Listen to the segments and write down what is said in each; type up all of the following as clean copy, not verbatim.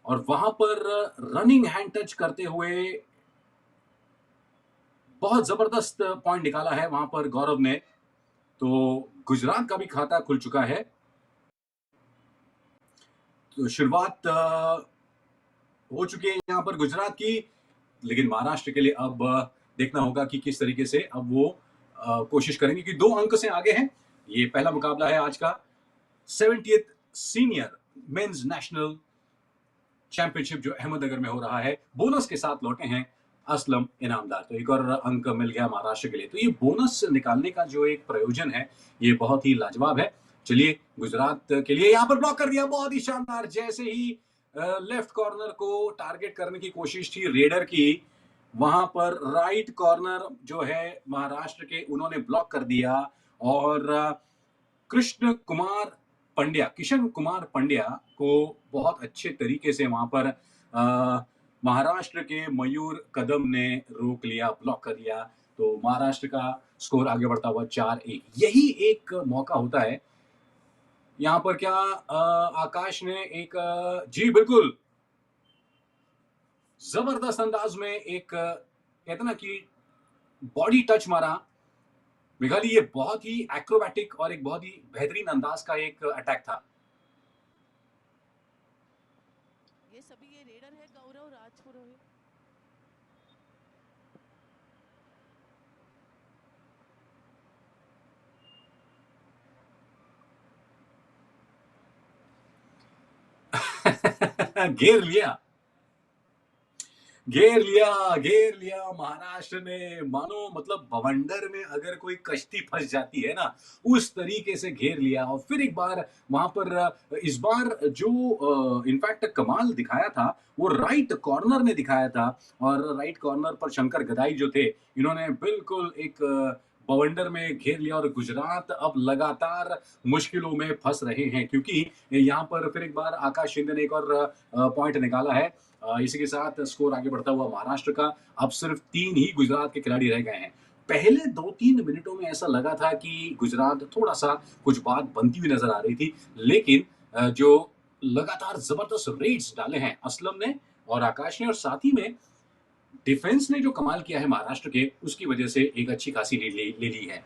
और वहां पर रनिंग हैंड टच करते हुए बहुत जबरदस्त पॉइंट निकाला है वहां पर गौरव ने। तो गुजरात का भी खाता खुल चुका है। तो शुरुआत हो चुकी है यहाँ पर गुजरात की, लेकिन महाराष्ट्र के लिए अब देखना होगा कि किस तरीके से अब वो कोशिश करेंगे कि 2 अंक से आगे हैं। ये पहला मुकाबला है आज का 70th senior mains national championship जो अहमदनगर में हो रहा है। बोनस के साथ लौटे हैं असलम इनामदार, तो एक और अंक मिल गया महाराष्ट्र के लिए। तो ये बोनस निकालने का जो एक प्रयोजन है ये बहुत ही लाजवाब है। चलिए गुजरात के लिए यहाँ पर ब्लॉक कर दिया, बहुत ही शानदार। जैसे ही लेफ्ट कॉर्नर को टारगेट करने की कोशिश थी रेडर की, वहां पर राइट कॉर्नर जो है महाराष्ट्र के उन्होंने ब्लॉक कर दिया। और किशन कुमार पंड्या को बहुत अच्छे तरीके से वहां पर महाराष्ट्र के मयूर कदम ने रोक लिया, ब्लॉक कर दिया। तो महाराष्ट्र का स्कोर आगे बढ़ता हुआ 4-1। यही एक मौका होता है यहाँ पर। क्या आकाश ने एक जी बिल्कुल जबरदस्त अंदाज में एक कहते ना कि बॉडी टच मारा मेघाली। ये बहुत ही एक्रोबैटिक और एक बहुत ही बेहतरीन अंदाज का एक अटैक था। ये सभी ये रेडर है गौरव राजपुरोहित। घेर लिया, घेर लिया, घेर लिया महाराष्ट्र ने। मानो मतलब बवंडर में अगर कोई कश्ती फंस जाती है ना, उस तरीके से घेर लिया। और फिर एक बार वहां पर इस बार जो इनफैक्ट कमाल दिखाया था वो राइट कॉर्नर ने दिखाया था। और राइट कॉर्नर पर शंकर गदाई जो थे, इन्होंने बिल्कुल एक बवंडर में घेर लिया। और गुजरात अब लगातार मुश्किलों में फंस रहे हैं, क्योंकि यहाँ पर फिर एक बार आकाश शिंदे ने एक और पॉइंट निकाला है। इसी के साथ स्कोर आगे बढ़ता हुआ महाराष्ट्र का। अब सिर्फ 3 ही गुजरात के खिलाड़ी रह गए हैं। पहले 2-3 मिनटों में ऐसा लगा था कि गुजरात थोड़ा सा कुछ बात बनती हुई नजर आ रही थी, लेकिन जो लगातार जबरदस्त रेड्स डाले हैं असलम ने और आकाश ने, और साथ ही में डिफेंस ने जो कमाल किया है महाराष्ट्र के, उसकी वजह से एक अच्छी खासी लीड ले ली है।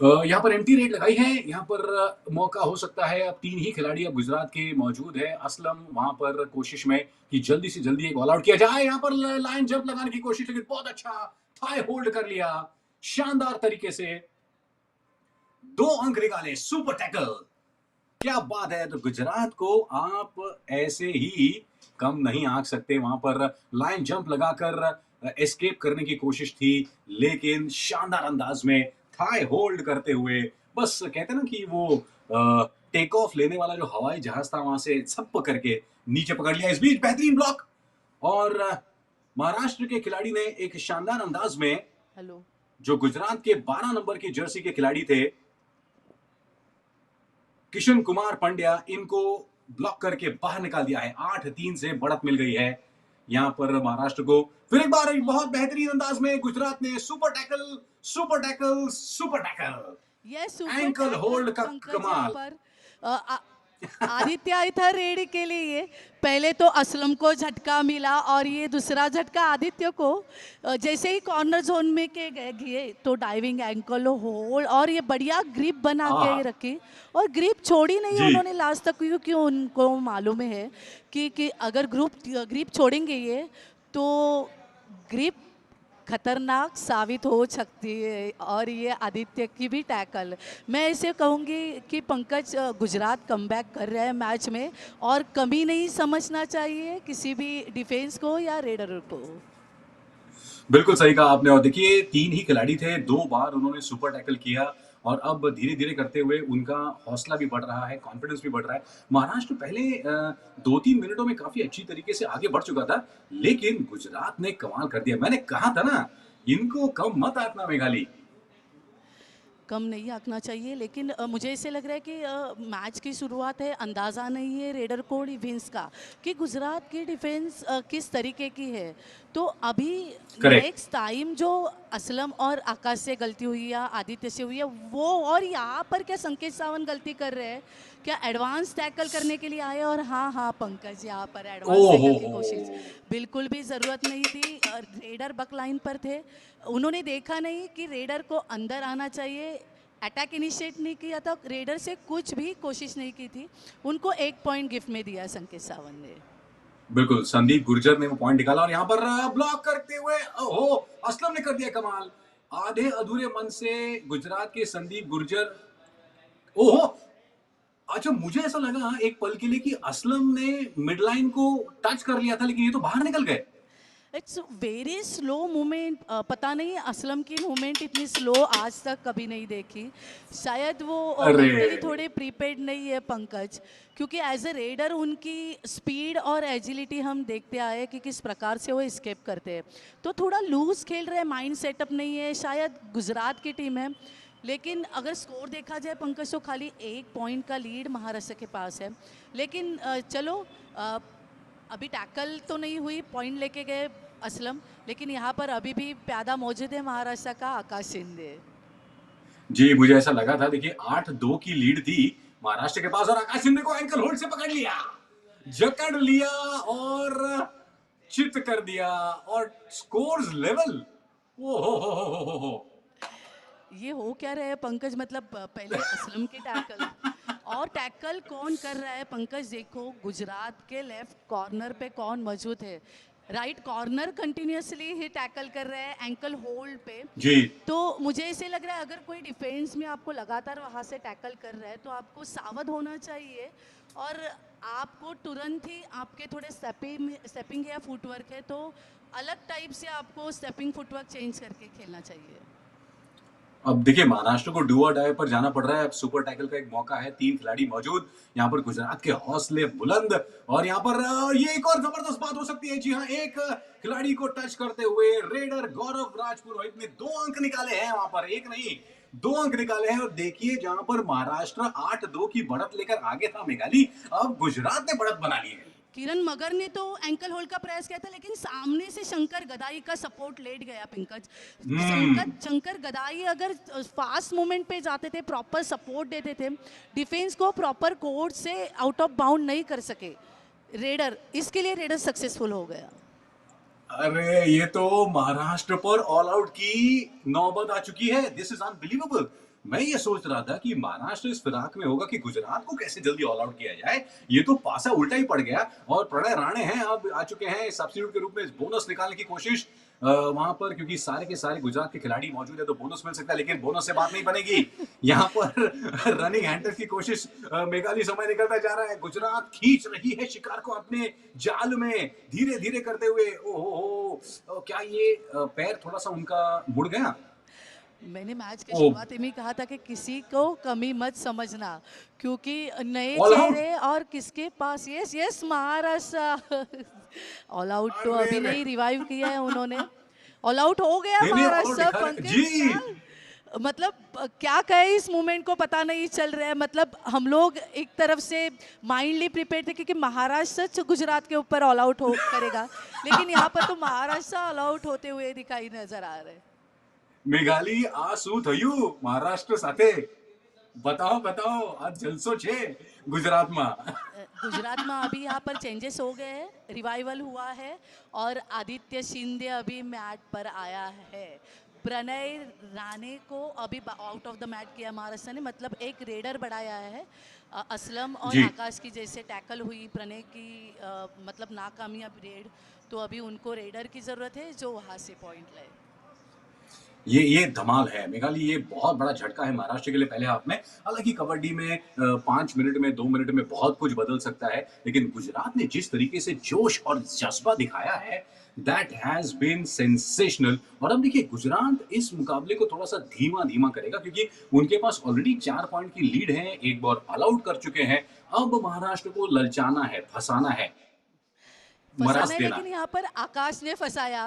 यहाँ पर एम्प्टी रेड लगाई है। यहाँ पर मौका हो सकता है, अब 3 ही खिलाड़ी अब गुजरात के मौजूद है। असलम वहां पर कोशिश में कि जल्दी से जल्दी एक ऑल आउट किया जाए। यहाँ पर लाइन जंप लगाने की कोशिश, लेकिन बहुत अच्छा थाई होल्ड कर लिया शानदार तरीके से। 2 अंक निकाले, सुपर टैकल, क्या बात है। तो गुजरात को आप ऐसे ही कम नहीं आंक सकते। वहां पर लाइन जंप लगाकर एस्केप करने की कोशिश थी, लेकिन शानदार अंदाज में थाई होल्ड करते हुए, बस कहते ना कि वो टेक ऑफ लेने वाला जो हवाई जहाज था, वहां से छप करके नीचे पकड़ लिया। इस बीच बेहतरीन ब्लॉक, और महाराष्ट्र के खिलाड़ी ने एक शानदार अंदाज में, हेलो, जो गुजरात के 12 नंबर की जर्सी के खिलाड़ी थे किशन कुमार पंड्या, इनको ब्लॉक करके बाहर निकाल दिया है। 8-3 से बढ़त मिल गई है यहाँ पर महाराष्ट्र को। फिर एक बार एक बहुत बेहतरीन अंदाज में गुजरात ने super tackle, super tackle, super tackle, ये सुपर एंकल टैकल होल्ड का पंकज यहाँ कमाल। पर आदित्य आई था रेड के लिए। पहले तो असलम को झटका मिला और ये दूसरा झटका आदित्य को। जैसे ही कॉर्नर जोन में के गए तो डाइविंग एंकल होल्ड और ये बढ़िया ग्रिप बना के हाँ रखी, और ग्रिप छोड़ी नहीं जी, उन्होंने लास्ट तक, क्योंकि उनको मालूम है कि अगर ग्रिप छोड़ेंगे ये तो ग्रिप खतरनाक साबित हो सकती है। और ये आदित्य की भी टैकल, मैं ऐसे कहूँगी कि पंकज गुजरात कमबैक कर रहा है मैच में, और कमी नहीं समझना चाहिए किसी भी डिफेंस को या रेडर को। बिल्कुल सही कहा आपने। और देखिए 3 ही खिलाड़ी थे, 2 बार उन्होंने सुपर टैकल किया, और अब धीरे-धीरे करते हुए उनका हौसला भी बढ़ रहा है, कॉन्फिडेंस भी बढ़ रहा है। महाराष्ट्र पहले 2-3 मिनटों में काफ़ी अच्छी तरीके से आगे बढ़ चुका था, लेकिन गुजरात ने कमाल कर दिया। मैंने कहा था ना, इनको कम मत आंकना मेघाली। कम नहीं आंकना चाहिए, लेकिन मुझे ऐसे लग रहा है कि मैच की शुरुआत है, अंदाज़ा नहीं है रेडर को डिफेंस का कि गुजरात की डिफेंस किस तरीके की है। तो अभी करेक्ट। नेक्स्ट टाइम जो असलम और आकाश से गलती हुई या आदित्य से हुई है वो, और यहाँ पर क्या संकेत सावंत गलती कर रहे हैं क्या एडवांस टैकल करने के लिए आए? और हाँ हाँ पंकज, यहाँ पर ओ एडवांस टैकल की हो कोशिश बिल्कुल भी ज़रूरत नहीं थी। रेडर बक लाइन पर थे, उन्होंने देखा नहीं कि रेडर को अंदर आना चाहिए, अटैक इनिशिएट नहीं किया था, रेडर से कुछ भी कोशिश नहीं की थी। उनको 1 पॉइंट गिफ्ट में दिया संकेत सावंत ने। बिल्कुल, संदीप गुर्जर ने वो पॉइंट निकाला और यहाँ पर ब्लॉक करते हुए ओहो! असलम ने कर दिया कमाल। आधे अधूरे मन से गुजरात के संदीप गुर्जर ओहो! अच्छा मुझे ऐसा लगा एक पल के लिए कि असलम ने मिड लाइन को टच कर लिया था लेकिन ये तो बाहर निकल गए। It's very slow movement. पता नहीं असलम की मूवमेंट इतनी स्लो आज तक कभी नहीं देखी। शायद वो अरे! मेंटली थोड़े प्रीपेड नहीं है पंकज, क्योंकि एज अ रेडर उनकी स्पीड और एजिलिटी हम देखते आए कि किस प्रकार से वो स्केप करते हैं। तो थोड़ा लूज खेल रहे हैं, माइंड सेटअप नहीं है। शायद गुजरात की टीम है, लेकिन अगर स्कोर देखा जाए पंकज तो खाली 1 पॉइंट का लीड महाराष्ट्र के पास है। लेकिन चलो, अ, अभी टैकल तो नहीं हुई, पॉइंट लेके गए असलम, लेकिन यहाँ पर अभी भी प्यादा मौजूद है महाराष्ट्र का आकाश शिंदे। जी, मुझे ऐसा लगा था देखिए 8-2 की लीड थी महाराष्ट्र के पास और आकाश शिंदे को एंकल होल्ड से पकड़ लिया, जकड़ लिया और चित कर दिया और स्कोर्स लेवल ओ हो। ये हो क्या रहा है पंकज? मतलब पहले असलम की टैकल, और टैकल कौन कर रहा है पंकज? देखो गुजरात के लेफ्ट कॉर्नर पे कौन मौजूद है, राइट कॉर्नर कंटिन्यूअसली ही टैकल कर रहा है एंकल होल्ड पे। जी, तो मुझे ऐसे लग रहा है अगर कोई डिफेंस में आपको लगातार वहाँ से टैकल कर रहा है तो आपको सावध होना चाहिए, और आपको तुरंत ही आपके थोड़े स्टेपिंग या फुटवर्क है तो अलग टाइप से आपको स्टेपिंग फुटवर्क चेंज करके खेलना चाहिए। अब देखिए महाराष्ट्र को डू और डाई पर जाना पड़ रहा है। अब सुपर टैकल का एक मौका है, 3 खिलाड़ी मौजूद। यहाँ पर गुजरात के हौसले बुलंद और यहाँ पर ये एक और जबरदस्त बात हो सकती है। जी हाँ, एक खिलाड़ी को टच करते हुए रेडर गौरव राजपुरोहित ने 2 अंक निकाले हैं वहाँ पर, एक नहीं 2 अंक निकाले हैं और देखिए जहाँ पर महाराष्ट्र 8-2 की बढ़त लेकर आगे था मेघाली, अब गुजरात ने बढ़त बना ली है। किरण मगर ने तो एंकल होल्ड का प्रयास किया था, लेकिन सामने से शंकर गदाई का सपोर्ट लेट गया पंकज। हम्म शंकर गदाई अगर फास्ट मूवमेंट पे जाते थे, प्रॉपर सपोर्ट देते थे, डिफेंस को प्रॉपर कोर्ट से आउट ऑफ बाउंड नहीं कर सके रेडर, इसके लिए रेडर सक्सेसफुल हो गया। अरे ये तो महाराष्ट्र पर ऑल आउट की नौबत आ चुकी है। This is unbelievable. मैं ये सोच रहा था कि महाराष्ट्र इस फिराक में होगा कि गुजरात को कैसे जल्दी ऑल आउट किया जाए। ये तो पासा उल्टा ही पड़ गया और प्रणय राणे हैं अब आ चुके हैं सब्स्टिट्यूट के रूप में बोनस निकालने की कोशिश वहां पर, क्योंकि सारे के सारे गुजरात के खिलाड़ी मौजूद है तो बोनस मिल सकता है, लेकिन बोनस से बात नहीं बनेगी। यहाँ पर रनिंग हैंडर की कोशिश मेघाली समय निकलता जा रहा है। गुजरात खींच रही है शिकार को अपने जाल में धीरे धीरे करते हुए। ओहो क्या ये पैर थोड़ा सा उनका मुड़ गया। मैंने मैच के ओ शुरुआत में कहा था कि किसी को कमी मत समझना, क्योंकि नए ऑल आउट। चेहरे और किसके पास। Yes yes Maharashtra all out तो अरे अभी रे नहीं रिवाइव किया है उन्होंने। ऑल आउट हो गया नहीं नहीं ऑल आउट महाराष्ट्र दिखा रहे पंकज जी। क्या, मतलब क्या कहे इस मूवमेंट को पता नहीं चल रहा है। मतलब हम लोग एक तरफ से माइंडली प्रिपेयर थे क्योंकि महाराष्ट्र गुजरात के ऊपर ऑल आउट हो करेगा, लेकिन यहाँ पर तो महाराष्ट्र ऑल आउट होते हुए दिखाई नजर आ रहे हैं। મેઘાલી આ શું થયું મહારાષ્ટ્ર સાથે? बताओ बताओ आज जलसो छे गुजरातમાં। गुजरात में अभी यहाँ पर चेंजेस हो गए हैं, रिवाइवल हुआ है और आदित्य शिंदे अभी मैट पर आया है। प्रणय राणे को अभी आउट ऑफ द मैट किया महाराष्ट्र ने, मतलब एक रेडर बढ़ाया है। असलम और जी आकाश की जैसे टैकल हुई प्रणय की, मतलब नाकामयाब रेड, तो अभी उनको रेडर की ज़रूरत है जो वहाँ से पॉइंट लाए। ये धमाल है मेघाली, ये बहुत बड़ा झटका है महाराष्ट्र के लिए पहले हाफ में। हालांकि कबड्डी में 5 मिनट में 2 मिनट में बहुत कुछ बदल सकता है, लेकिन गुजरात ने जिस तरीके से जोश और जज्बा दिखाया है दैट हैज बीन सेंसेशनल। और अब देखिए गुजरात इस मुकाबले को थोड़ा सा धीमा धीमा करेगा क्योंकि उनके पास ऑलरेडी 4 पॉइंट की लीड है, एक बार ऑल आउट कर चुके हैं। अब महाराष्ट्र को ललचाना है, फंसाना है, फंसाना मरास है, देना लेकिन यहाँ पर आकाश ने फंसाया।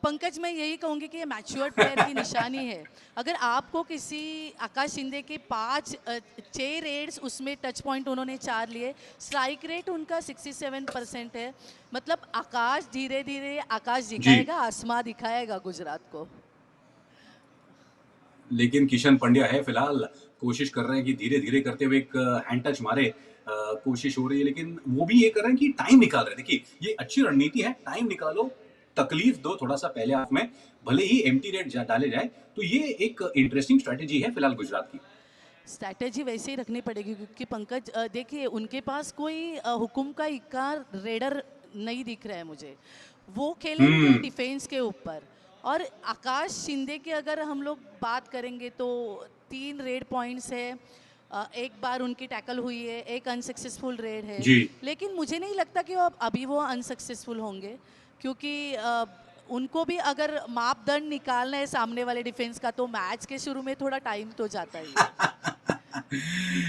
पंकज मैं यही कहूँगी कि ये मैच्योर्ड प्लेयर की निशानी है। अगर आपको किसी आकाश शिंदे के 6 रेड्स, उसमें टच पॉइंट उन्होंने 4 लिए, स्ट्राइक रेट उनका 67% है। मतलब आकाश धीरे धीरे आकाश जी दिखाएगा, आसमां दिखाएगा गुजरात को। लेकिन किशन पंड्या है फिलहाल कोशिश कर रहे हैं कि धीरे-धीरे करते हुए एक हैंड टच मारे। कोशिश हो रही है लेकिन वो भी ये कर रहे हैं कि टाइम निकाल रहे हैं। देखिए, ये अच्छी रणनीति है, टाइम निकालो, तकलीफ दो थोड़ा-सा पहले हाफ में, भले ही एम्प्टी नेट डाले जाए, तो ये एक इंटरेस्टिंग स्ट्रैटेजी है फिलहाल गुजरात की। स्ट्रैटेजी वैसे ही रखनी पड़ेगी क्योंकि पंकज देखिए उनके पास कोई हुकुम का इक्का रेडर नहीं दिख रहा है मुझे। वो खेलेंगे हुँ, डिफेंस के ऊपर। और आकाश शिंदे की अगर हम लोग बात करेंगे तो 3 रेड पॉइंट्स है। एक बार उनकी टैकल हुई है, एक अनसक्सेसफुल रेड है। जी। लेकिन मुझे नहीं लगता कि वो अभी वो अनसक्सेसफुल होंगे क्योंकि उनको भी अगर मापदंड निकालना है सामने वाले डिफेंस का तो मैच के शुरू में थोड़ा टाइम तो जाता ही है।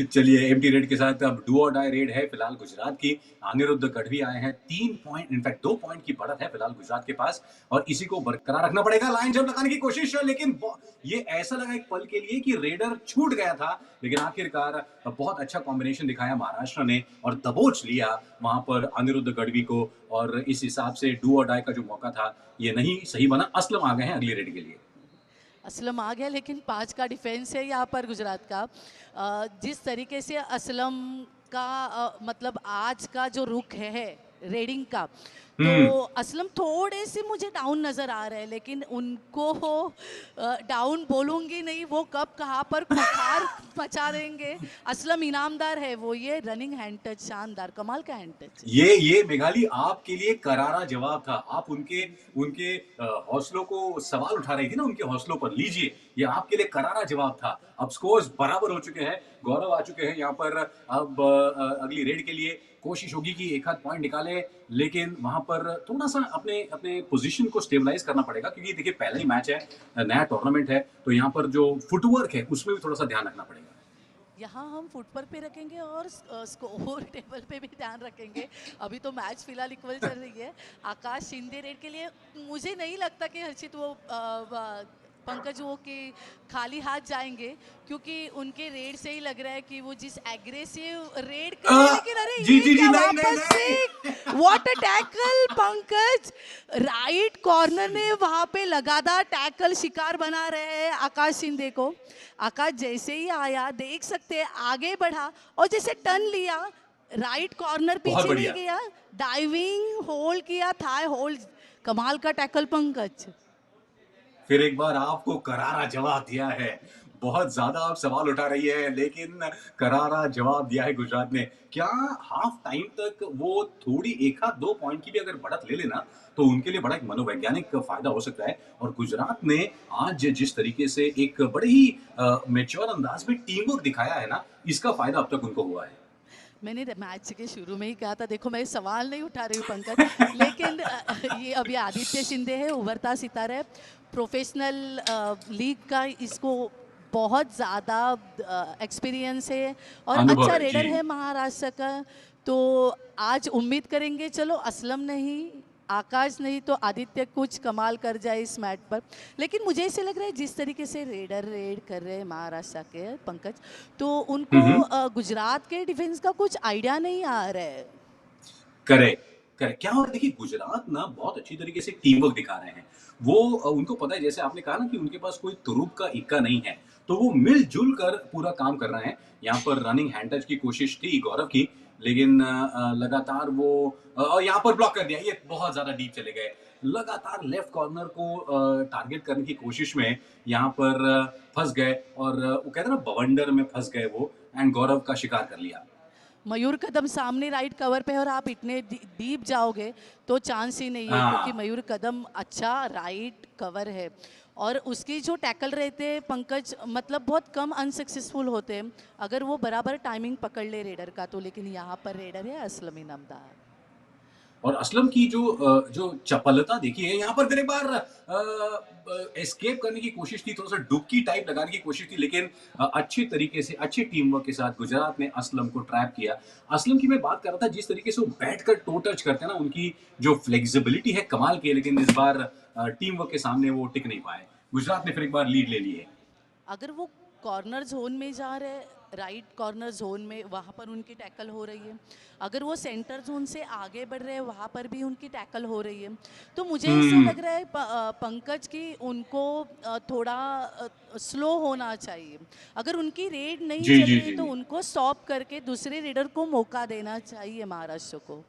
चलिए एम्प्टी रेड के साथ अब डू और डाई रेड है फिलहाल गुजरात की। अनिरुद्ध गढ़वी आए हैं 3 पॉइंट इनफैक्ट 2 पॉइंट की बढ़त है फिलहाल गुजरात के पास और इसी को बरकरार रखना पड़ेगा। लाइन जंप लगाने की कोशिश है लेकिन ये ऐसा लगा एक पल के लिए कि रेडर छूट गया था लेकिन आखिरकार बहुत अच्छा कॉम्बिनेशन दिखाया महाराष्ट्र ने और दबोच लिया वहां पर अनिरुद्ध गढ़वी को और इस हिसाब से डू और डाई का जो मौका था ये नहीं सही बना। असलम आ गए हैं अगली रेड के लिए। असलम आ गया लेकिन 5 का डिफेंस है यहाँ पर गुजरात का। जिस तरीके से असलम का मतलब आज का जो रुख है रेडिंग का तो हम्म। असलम थोड़े से मुझे डाउन नज़र आ रहे हैं लेकिन उनको डाउन बोलूँगी नहीं। वो कब कहाँ पर खुखार मचा देंगे। असलम इनामदार है वो। ये रनिंग हैंड टच शानदार कमाल का हैंड टच। ये मेघाली आपके लिए करारा जवाब था। आप उनके उनके हौसलों को सवाल उठा रही थी ना उनके हौसलों पर। लीजिए, ये आपके लिए करारा जवाब था। अब स्कोर्स बराबर हो चुके हैं। गौरव आ चुके हैं यहाँ पर अब अगली रेड के लिए कोशिश होगी कि एक आध पॉइंट निकाले लेकिन वहां पर थोड़ा सा अपने अपने पोजीशन को स्टेबलाइज करना पड़ेगा क्योंकि देखिए पहला ही मैच है, नया टूर्नामेंट है तो यहाँ पर जो फुटवर्क है उसमें भी थोड़ा सा ध्यान रखना पड़ेगा। यहाँ हम फुटवर्क पे रखेंगे और स्कोर टेबल पे भी ध्यान रखेंगे। अभी तो मैच फिलहाल इक्वल चल रही है। आकाश शिंदे रेड के लिए मुझे नहीं लगता कि हर्षित वो पंकज वो कि खाली हाथ जाएंगे क्योंकि उनके रेड से ही लग रहा है कि वो जिस एग्रेसिव रेड कर रहे हैं लेकिन अरे जी ये जी जी क्या नहीं नहीं वापस नहीं से what a tackle Pankaj. Right corner ने वहां पे लगातार टैकल शिकार बना रहे हैं आकाश शिंदे को। आकाश जैसे ही आया देख सकते हैं आगे बढ़ा और जैसे टर्न लिया राइट कॉर्नर बहुत पीछे नहीं बढ़िया। गया। डाइविंग होल्ड किया थाई होल्ड। कमाल का टैकल पंकज। फिर एक बार आपको करारा जवाब दिया है। बहुत ज्यादा आप सवाल उठा रही है लेकिन करारा जवाब दिया है गुजरात ने। क्या हाफ टाइम तक वो थोड़ी एक आध दो पॉइंट की भी अगर बढ़त ले लेना तो उनके लिए बड़ा एक मनोवैज्ञानिक फायदा हो सकता है और गुजरात ने आज जिस तरीके से एक बड़े ही मेच्योर अंदाज में टीम वर्क दिखाया है ना इसका फायदा अब तक उनको हुआ है। मैंने मैच के शुरू में ही कहा था देखो मैं सवाल नहीं उठा रही हूँ पंकज लेकिन ये अभी आदित्य शिंदे है उभरता सितारा है। प्रोफेशनल लीग का इसको बहुत ज़्यादा एक्सपीरियंस है और अनुभव अच्छा है जी। रेडर है महाराष्ट्र का। तो आज उम्मीद करेंगे चलो असलम नहीं आकाश नहीं तो आदित्य कुछ कमाल कर जाए इस मैच पर। लेकिन मुझे ऐसे लग रहा है जिस तरीके से रेडर रेड कर रहे हैं महाराष्ट्र के पंकज तो उनको हम्म। गुजरात के डिफेंस का कुछ आइडिया नहीं आ रहा है। Correct, correct. क्या हो रहा है देखिए गुजरात ना बहुत अच्छी तरीके से टीम वर्क दिखा रहे हैं। वो उनको पता है जैसे आपने कहा ना कि उनके पास कोई तुरुप का इक्का नहीं है, तो वो मिल-जुल कर पूरा काम कर रहे हैं। यहाँ पर रनिंग हैंड टच की कोशिश थी गौरव की, लेकिन लगातार वो यहाँ पर ब्लॉक कर दिया। ये बहुत ज़्यादा डीप चले गए। लगातार लेफ्ट कॉर्नर को टारगेट करने की कोशिश में यहाँ पर फँस गए और वो कहते हैं ना बवंडर में फँस गए वो एंड गौरव का शिकार कर लिया। मयूर कदम सामने राइट कवर पे है और आप इतने डीप जाओगे तो चांस ही नहीं है क्योंकि हाँ। मयूर कदम अच्छा राइट कवर है। और उसकी जो टैकल रहते हैं पंकज मतलब बहुत कम अनसक्सेसफुल होते हैं अगर वो बराबर टाइमिंग पकड़ ले रेडर का तो। लेकिन यहाँ पर रेडर है असलम इनामदार। और असलम की जो चपलता देखी है यहाँ पर फिर एक बार एस्केप करने की कोशिश थी, थोड़ा सा डुबकी टाइप लगाने की कोशिश थी लेकिन अच्छी तरीके से अच्छे टीम वर्क के साथ गुजरात ने असलम को ट्रैप किया। असलम की मैं बात कर रहा था जिस तरीके से वो बैठ कर टो टच करते हैं ना उनकी जो फ्लेक्सिबिलिटी है कमाल की है लेकिन इस बार टीम वर्क के सामने वो टिक नहीं पाए। गुजरात ने फिर एक बार लीड ले ली है। अगर वो कॉर्नर जोन में जा रहे राइट कॉर्नर जोन में वहाँ पर उनकी टैकल हो रही है। अगर वो सेंटर जोन से आगे बढ़ रहे हैं वहाँ पर भी उनकी टैकल हो रही है। तो मुझे ऐसे हम्म। लग रहा है पंकज कि उनको थोड़ा स्लो होना चाहिए। अगर उनकी रेड नहीं जी चल जी रही जी तो जी। उनको स्टॉप करके दूसरे रेडर को मौका देना चाहिए महाराष्ट्र को।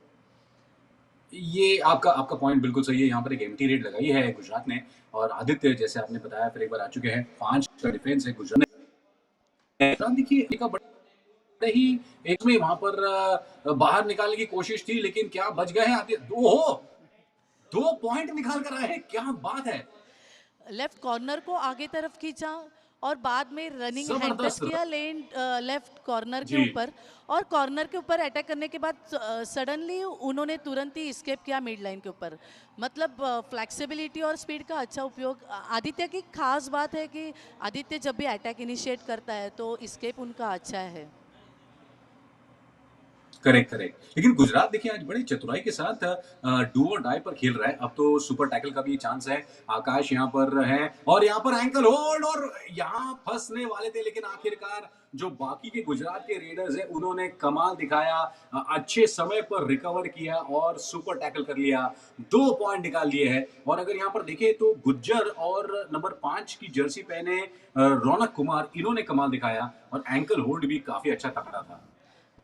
ये आपका आपका पॉइंट बिल्कुल सही है। यहाँ पर एक एम्प्टी रेड लगाई है गुजरात ने, और आदित्य जैसे आपने बताया फिर एक बार आ चुके हैं। 5 का डिफेंस है गुजरात ने। गुजरात देखिए एक बड़े ही एक में वहाँ पर बाहर निकालने की कोशिश थी, लेकिन क्या बच गए हैं आदित्य। ओहो! 2 पॉइंट निकाल कर आए हैं, क्या बात है! लेफ्ट कॉर्नर को आगे तरफ खींचा और बाद में रनिंग हैंड टच ज़बरदस्त। किया लेन लेफ्ट कॉर्नर के जी। ऊपर। और कॉर्नर के ऊपर अटैक करने के बाद सडनली उन्होंने तुरंत ही स्केप किया मिड लाइन के ऊपर। मतलब फ्लेक्सिबिलिटी और स्पीड का अच्छा उपयोग। आदित्य की खास बात है कि आदित्य जब भी अटैक इनिशिएट करता है तो स्केप उनका अच्छा है। Correct, correct. लेकिन गुजरात देखिए आज बड़ी चतुराई के साथ डू और डाई पर खेल रहा है। अब तो सुपर टैकल का भी चांस है। आकाश यहाँ पर है और यहाँ पर एंकल होल्ड, और यहाँ फंसने वाले थे, लेकिन आखिरकार जो बाकी के गुजरात के रेडर्स हैं उन्होंने कमाल दिखाया। अच्छे समय पर रिकवर किया और सुपर टैकल कर लिया। 2 पॉइंट निकाल लिए हैं। और अगर यहाँ पर देखें तो गुज्जर और नंबर 5 की जर्सी पहने रौनक कुमार, इन्होंने कमाल दिखाया और एंकल होल्ड भी काफ़ी अच्छा तगड़ा था।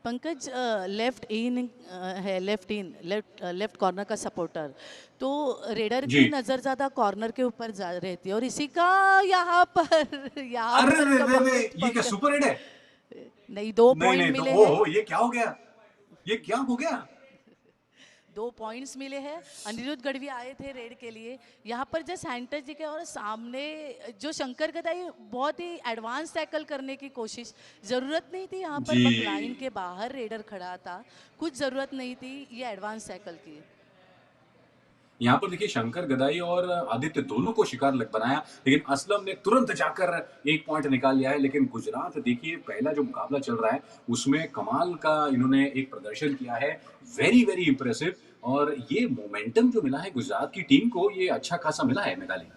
पंकज लेफ्ट इन है, लेफ्ट कॉर्नर का सपोर्टर। तो रेडर जी। की नज़र ज़्यादा कॉर्नर के ऊपर जा रहती है और इसी का यहाँ पर यहाँ अरे पर रे रे रे! कमाल ये क्या पंकज। सुपर हिट है? नहीं, 2 नहीं, पॉइंट नहीं, तो मिले हैं। ओहो! ये क्या हो गया? ये क्या हो गया? 2 पॉइंट्स मिले हैं। अनिरुद्ध गढ़वी आए थे रेड के लिए। यहाँ पर जस्ट हैंड टच दिखे और सामने जो शंकर गदाई बहुत ही एडवांस टैकल करने की कोशिश। ज़रूरत नहीं थी यहाँ पर, जी। बट लाइन के बाहर रेडर खड़ा था। कुछ ज़रूरत नहीं थी ये एडवांस टैकल की। यहाँ पर देखिए शंकर गदाई और आदित्य दोनों को शिकार लग बनाया, लेकिन असलम ने तुरंत जाकर 1 पॉइंट निकाल लिया है। लेकिन गुजरात देखिए पहला जो मुकाबला चल रहा है, उसमें कमाल का इन्होंने एक प्रदर्शन किया है। Very, very impressive. और ये मोमेंटम जो मिला है गुजरात की टीम को, ये अच्छा खासा मिला है मेघालय।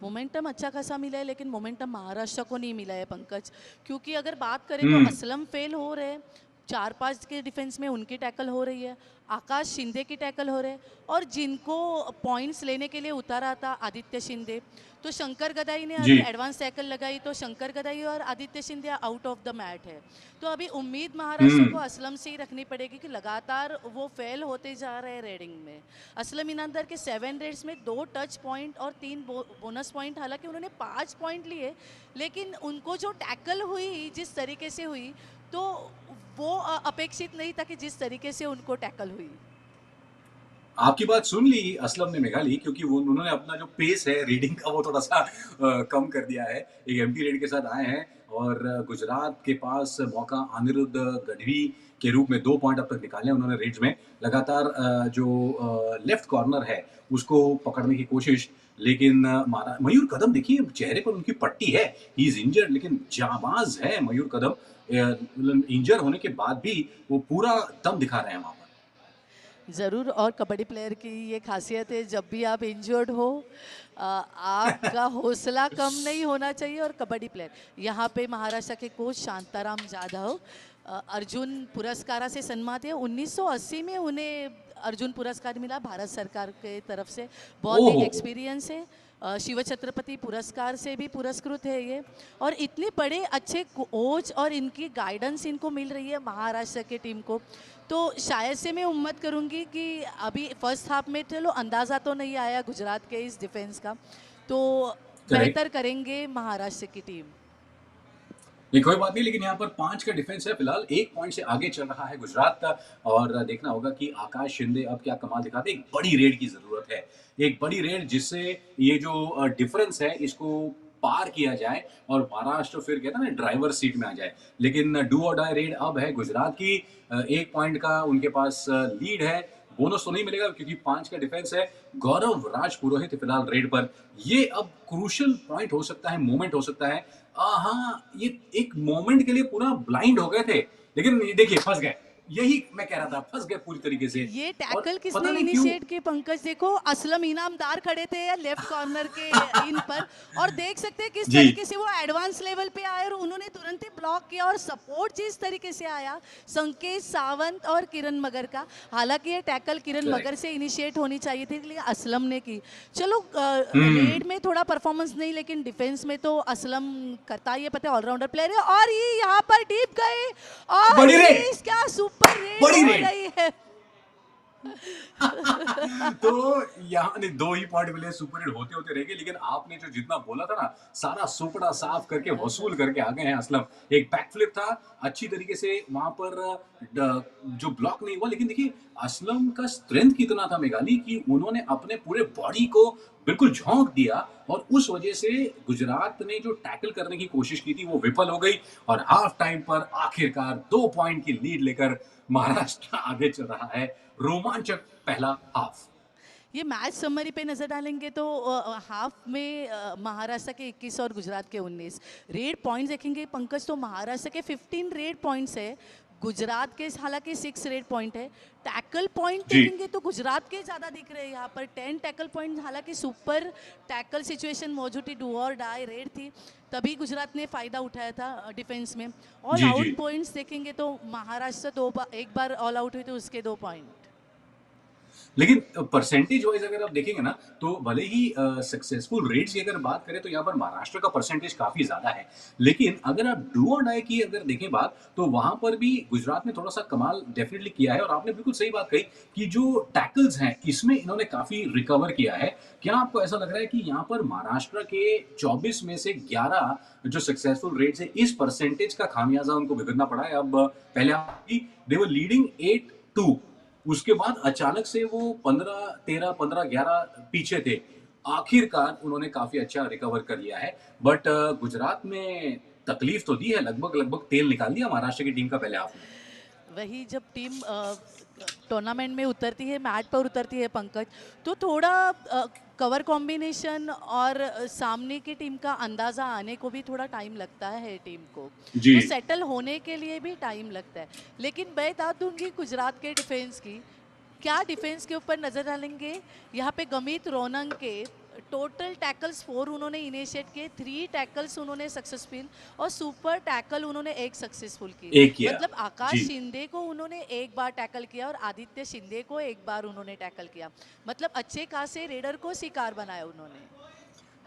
मोमेंटम अच्छा खासा मिला है लेकिन मोमेंटम महाराष्ट्र को नहीं मिला है पंकज। क्योंकि अगर बात करें तो हुँ। असलम फेल हो रहे हैं। 4-5 के डिफेंस में उनकी टैकल हो रही है। आकाश शिंदे की टैकल हो रहे हैं। और जिनको पॉइंट्स लेने के लिए उतारा था आदित्य शिंदे, तो शंकर गदाई ने जी। अभी एडवांस टैकल लगाई तो शंकर गदाई और Aditya Shinde out of the mat है। तो अभी उम्मीद महाराष्ट्र को हुँ। असलम से ही रखनी पड़ेगी कि लगातार वो फेल होते जा रहे हैं रेडिंग में। असलम ईनामदार के 7 रेड्स में 2 टच पॉइंट और 3 बोनस पॉइंट। हालांकि उन्होंने 5 पॉइंट लिए, लेकिन उनको जो टैकल हुई जिस तरीके से हुई, तो वो अपेक्षित नहीं था कि जिस तरीके से उनको टैकल हुई। आपकी बात सुन ली असलम ने मेघाली, क्योंकि वो उन्होंने अपना जो पेस है रीडिंग का वो थोड़ा-सा कम कर दिया है। एक एम्प्टी रेड के साथ आए हैं और गुजरात के पास मौका अनिरुद्ध गढ़वी के रूप में 2 पॉइंट अब तक निकाले हैं उन्होंने रेड्स में। लगातार जो लेफ्ट कॉर्नर है उसको पकड़ने की कोशिश, लेकिन मारा मयूर कदम देखिए चेहरे पर उनकी पट्टी है। ही इज़ इंजर्ड, लेकिन जाबाज़ है मयूर कदम। मतलब इंजर होने के बाद भी वो पूरा दम दिखा रहे हैं वहाँ पर। ज़रूर। और कबड्डी प्लेयर की ये खासियत है, जब भी आप इंजर्ड हो आपका हौसला कम नहीं होना चाहिए। और कबड्डी प्लेयर यहाँ पे महाराष्ट्र के कोच शांताराम जाधव अर्जुन पुरस्कारा से सम्मानित है। 1980 में उन्हें अर्जुन पुरस्कार मिला भारत सरकार के तरफ से। बहुत ही ओहो! एक्सपीरियंस है। शिव छत्रपति पुरस्कार से भी पुरस्कृत है ये। और इतने बड़े अच्छे कोच और इनकी गाइडेंस इनको मिल रही है महाराष्ट्र की टीम को। तो शायद से मैं उम्मीद करूंगी कि अभी फर्स्ट हाफ में चलो अंदाज़ा तो नहीं आया गुजरात के इस डिफेंस का, तो करेक्ट। बेहतर करेंगे महाराष्ट्र की टीम। नहीं, कोई बात नहीं, लेकिन यहाँ पर 5 का डिफेंस है फिलहाल। 1 पॉइंट से आगे चल रहा है गुजरात का। और देखना होगा कि आकाश शिंदे अब क्या कमाल दिखाते हैं। एक बड़ी रेड की ज़रूरत है। एक बड़ी रेड जिससे ये जो डिफरेंस है इसको पार किया जाए और महाराष्ट्र फिर कहते हैं ना ड्राइवर सीट में आ जाए। लेकिन डू और डाई रेड अब है गुजरात की। 1 पॉइंट का उनके पास लीड है। बोनस तो नहीं मिलेगा क्योंकि 5 का डिफेंस है। गौरव राजपुरोहित फिलहाल रेड पर। ये अब क्रूशियल पॉइंट हो सकता है, मोमेंट हो सकता है। हाँ, ये एक मोमेंट के लिए पूरा ब्लाइंड हो गए थे, लेकिन ये देखिए फंस गए। यही मैं कह रहा था, फँस गए पूरी तरीके से। ये और टैकल पता किसने नहीं क्यों इनिशिएट की पंकज? देखो असलम इनामदार खड़े थे लेफ्ट कॉर्नर के इन पर, और देख सकते हैं किस जी, तरीके से वो एडवांस लेवल पे आए और उन्होंने तुरंत ही ब्लॉक किया, और सपोर्ट जिस तरीके से आया संकेत सावंत और किरण मगर का। हालांकि ये टैकल किरण मगर करेक्ट। से इनिशिएट होनी चाहिए थी, लेकिन असलम ने की। चलो हुँ, रेड में थोड़ा परफॉर्मेंस नहीं, लेकिन डिफेंस में तो असलम करता ही है, पता है ऑलराउंडर प्लेयर है। और ये यहाँ पर डीप गए, और बड़ी रेड, ये क्या सुपर रेड बड़ी हो रेड। रही है। तो यहाँ नहीं, 2 ही पॉइंट मिले, सुपर हिट होते-होते रह गए, लेकिन आपने जो जितना बोला था ना, सारा सुपड़ा साफ करके वसूल करके आ गए हैं असलम। एक बैकफ्लिप था, अच्छी तरीके से वहाँ पर ड जो ब्लॉक नहीं हुआ, लेकिन देखिए असलम का स्ट्रेंथ कितना था मेघाली कि उन्होंने अपने पूरे बॉडी को बिल्कुल झोंक दिया और उस वजह से गुजरात ने जो टैकल करने की कोशिश की थी, वो विफल हो गई और हाफ टाइम पर आखिरकार 2 पॉइंट की लीड लेकर महाराष्ट्र आगे चल रहा है। रोमांचक पहला हाफ। ये मैच समरी पे नजर डालेंगे तो हाफ में महाराष्ट्र के 21 और गुजरात के 19 रेड पॉइंट्स देखेंगे पंकज, तो महाराष्ट्र के 15 रेड पॉइंट्स है, गुजरात के हालांकि 6 रेड पॉइंट है। टैकल पॉइंट जी, देखेंगे तो गुजरात के ज़्यादा दिख रहे हैं यहाँ पर 10 टैकल पॉइंट, हालांकि सुपर टैकल सिचुएशन मौजूद थी, डू और डाई रेड थी, तभी गुजरात ने फ़ायदा उठाया था डिफेंस में। ऑल जी, जी। आउट पॉइंट्स देखेंगे तो महाराष्ट्र एक बार ऑल आउट हुई तो उसके 2 पॉइंट। लेकिन परसेंटेज वाइज अगर आप देखेंगे ना तो भले ही सक्सेसफुल रेट्स की अगर बात करें तो यहाँ पर महाराष्ट्र का परसेंटेज काफी ज्यादा है, लेकिन अगर आप डू और डाई की अगर देखें बात तो वहां पर भी गुजरात ने थोड़ा सा कमाल डेफिनेटली किया है और आपने बिल्कुल सही बात कही कि जो टैकल्स हैं इसमें इन्होंने काफी रिकवर किया है। क्या आपको ऐसा लग रहा है कि यहाँ पर महाराष्ट्र के 24 में से 11 जो सक्सेसफुल रेट्स है इस परसेंटेज का खामियाजा उनको भुगतना पड़ा है? अब पहले दे वर लीडिंग 8-2, उसके बाद अचानक से वो 15-13, 15-11 पीछे थे। आखिरकार उन्होंने काफ़ी अच्छा रिकवर कर लिया है। बट गुजरात ने तकलीफ तो दी है, लगभग-लगभग तेल निकाल दिया महाराष्ट्र की टीम का पहले हाफ में। वही जब टीम टूर्नामेंट में उतरती है, मैट पर उतरती है पंकज, तो थोड़ा कवर कॉम्बिनेशन और सामने की टीम का अंदाज़ा आने को भी थोड़ा टाइम लगता है टीम को, जी, तो सेटल होने के लिए भी टाइम लगता है। लेकिन मैं बता दूंगी गुजरात के डिफेंस की, क्या डिफेंस के ऊपर नज़र डालेंगे यहाँ पे गमित रोनंग के टोटल टैकल्स 4 उन्होंने इनिशिएट किए, 3 टैकल्स उन्होंने सक्सेसफुल, और सुपर टैकल उन्होंने एक सक्सेसफुल की। एक किया। मतलब आकाश जी, शिंदे को उन्होंने एक बार टैकल किया और आदित्य शिंदे को एक बार उन्होंने टैकल किया, मतलब अच्छे खासे रेडर को शिकार बनाया उन्होंने।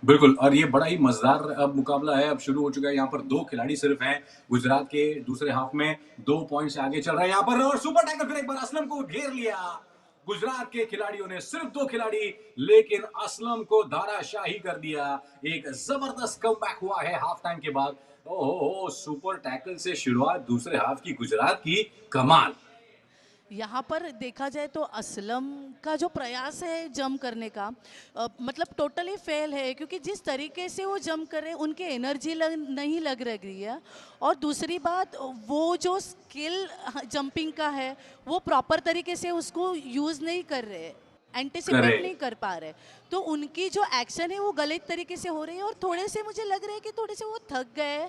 बिल्कुल और ये बड़ा ही मज़ेदार अब मुकाबला है, अब शुरू हो चुका है। यहाँ पर 2 खिलाड़ी सिर्फ हैं गुजरात के दूसरे हाफ में, 2 पॉइंट से आगे चल रहा है यहाँ पर और सुपर टैकल फिर एक बार असलम को घेर लिया। गुजरात के खिलाड़ियों ने सिर्फ 2 खिलाड़ी लेकिन असलम को धाराशाही कर दिया। एक ज़बरदस्त कमबैक हुआ है हाफ टाइम के बाद। ओहो! सुपर टैकल से शुरुआत दूसरे हाफ की गुजरात की, कमाल। यहाँ पर देखा जाए तो असलम का जो प्रयास है जंप करने का, मतलब टोटली फेल है, क्योंकि जिस तरीके से वो जंप कर रहे हैं उनके एनर्जी नहीं लग रही है। और दूसरी बात, वो जो स्किल जंपिंग का है वो प्रॉपर तरीके से उसको यूज़ नहीं कर रहे, एंटिसिपेट नहीं करेक्ट। कर पा रहे, तो उनकी जो एक्शन है वो गलत तरीके से हो रही है, और थोड़े से मुझे लग रहा है कि थोड़े से वो थक गए,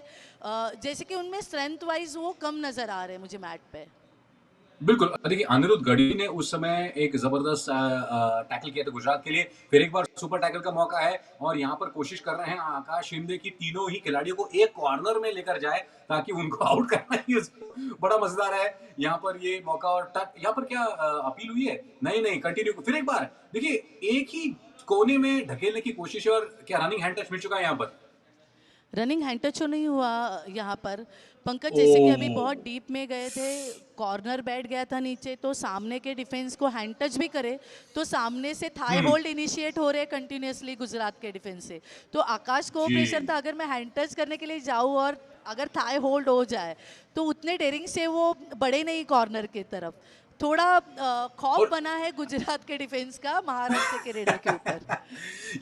जैसे कि उनमें स्ट्रेंथ वाइज वो कम नज़र आ रहे हैं मुझे मैट पे। बिल्कुल, देखिए अनिरुद्ध गढ़ी ने उस समय एक ज़बरदस्त टैकल किया था गुजरात के लिए, फिर एक बार सुपर टैकल का मौका है और यहाँ पर कोशिश कर रहे हैं आकाश शिंदे की तीनों ही खिलाड़ियों को एक कॉर्नर में लेकर जाए ताकि उनको आउट करना ही बड़ा मज़ेदार है। यहाँ पर ये मौका और यहाँ पर क्या अपील हुई है? नहीं, कंटिन्यू फिर एक बार देखिए एक ही कोने में ढकेलने की कोशिश है और क्या रनिंग हैंड टच मिल चुका है यहाँ पर? रनिंग हैंड टच नहीं हुआ यहाँ पर पंकज, जैसे कि अभी ओह! बहुत डीप में गए थे, कॉर्नर बैठ गया था नीचे, तो सामने के डिफेंस को हैंड टच भी करे तो सामने से थाई हुँ, होल्ड इनिशिएट हो रहे हैं कंटिन्यूसली गुजरात के डिफेंस से, तो आकाश को प्रेशर जी, था अगर मैं हैंड टच करने के लिए जाऊँ और अगर थाई होल्ड हो जाए तो उतने डेरिंग से वो बढ़े नहीं कॉर्नर की तरफ, थोड़ा खौफ और बना है गुजरात के डिफेंस का महाराष्ट्र के रेडर के ऊपर।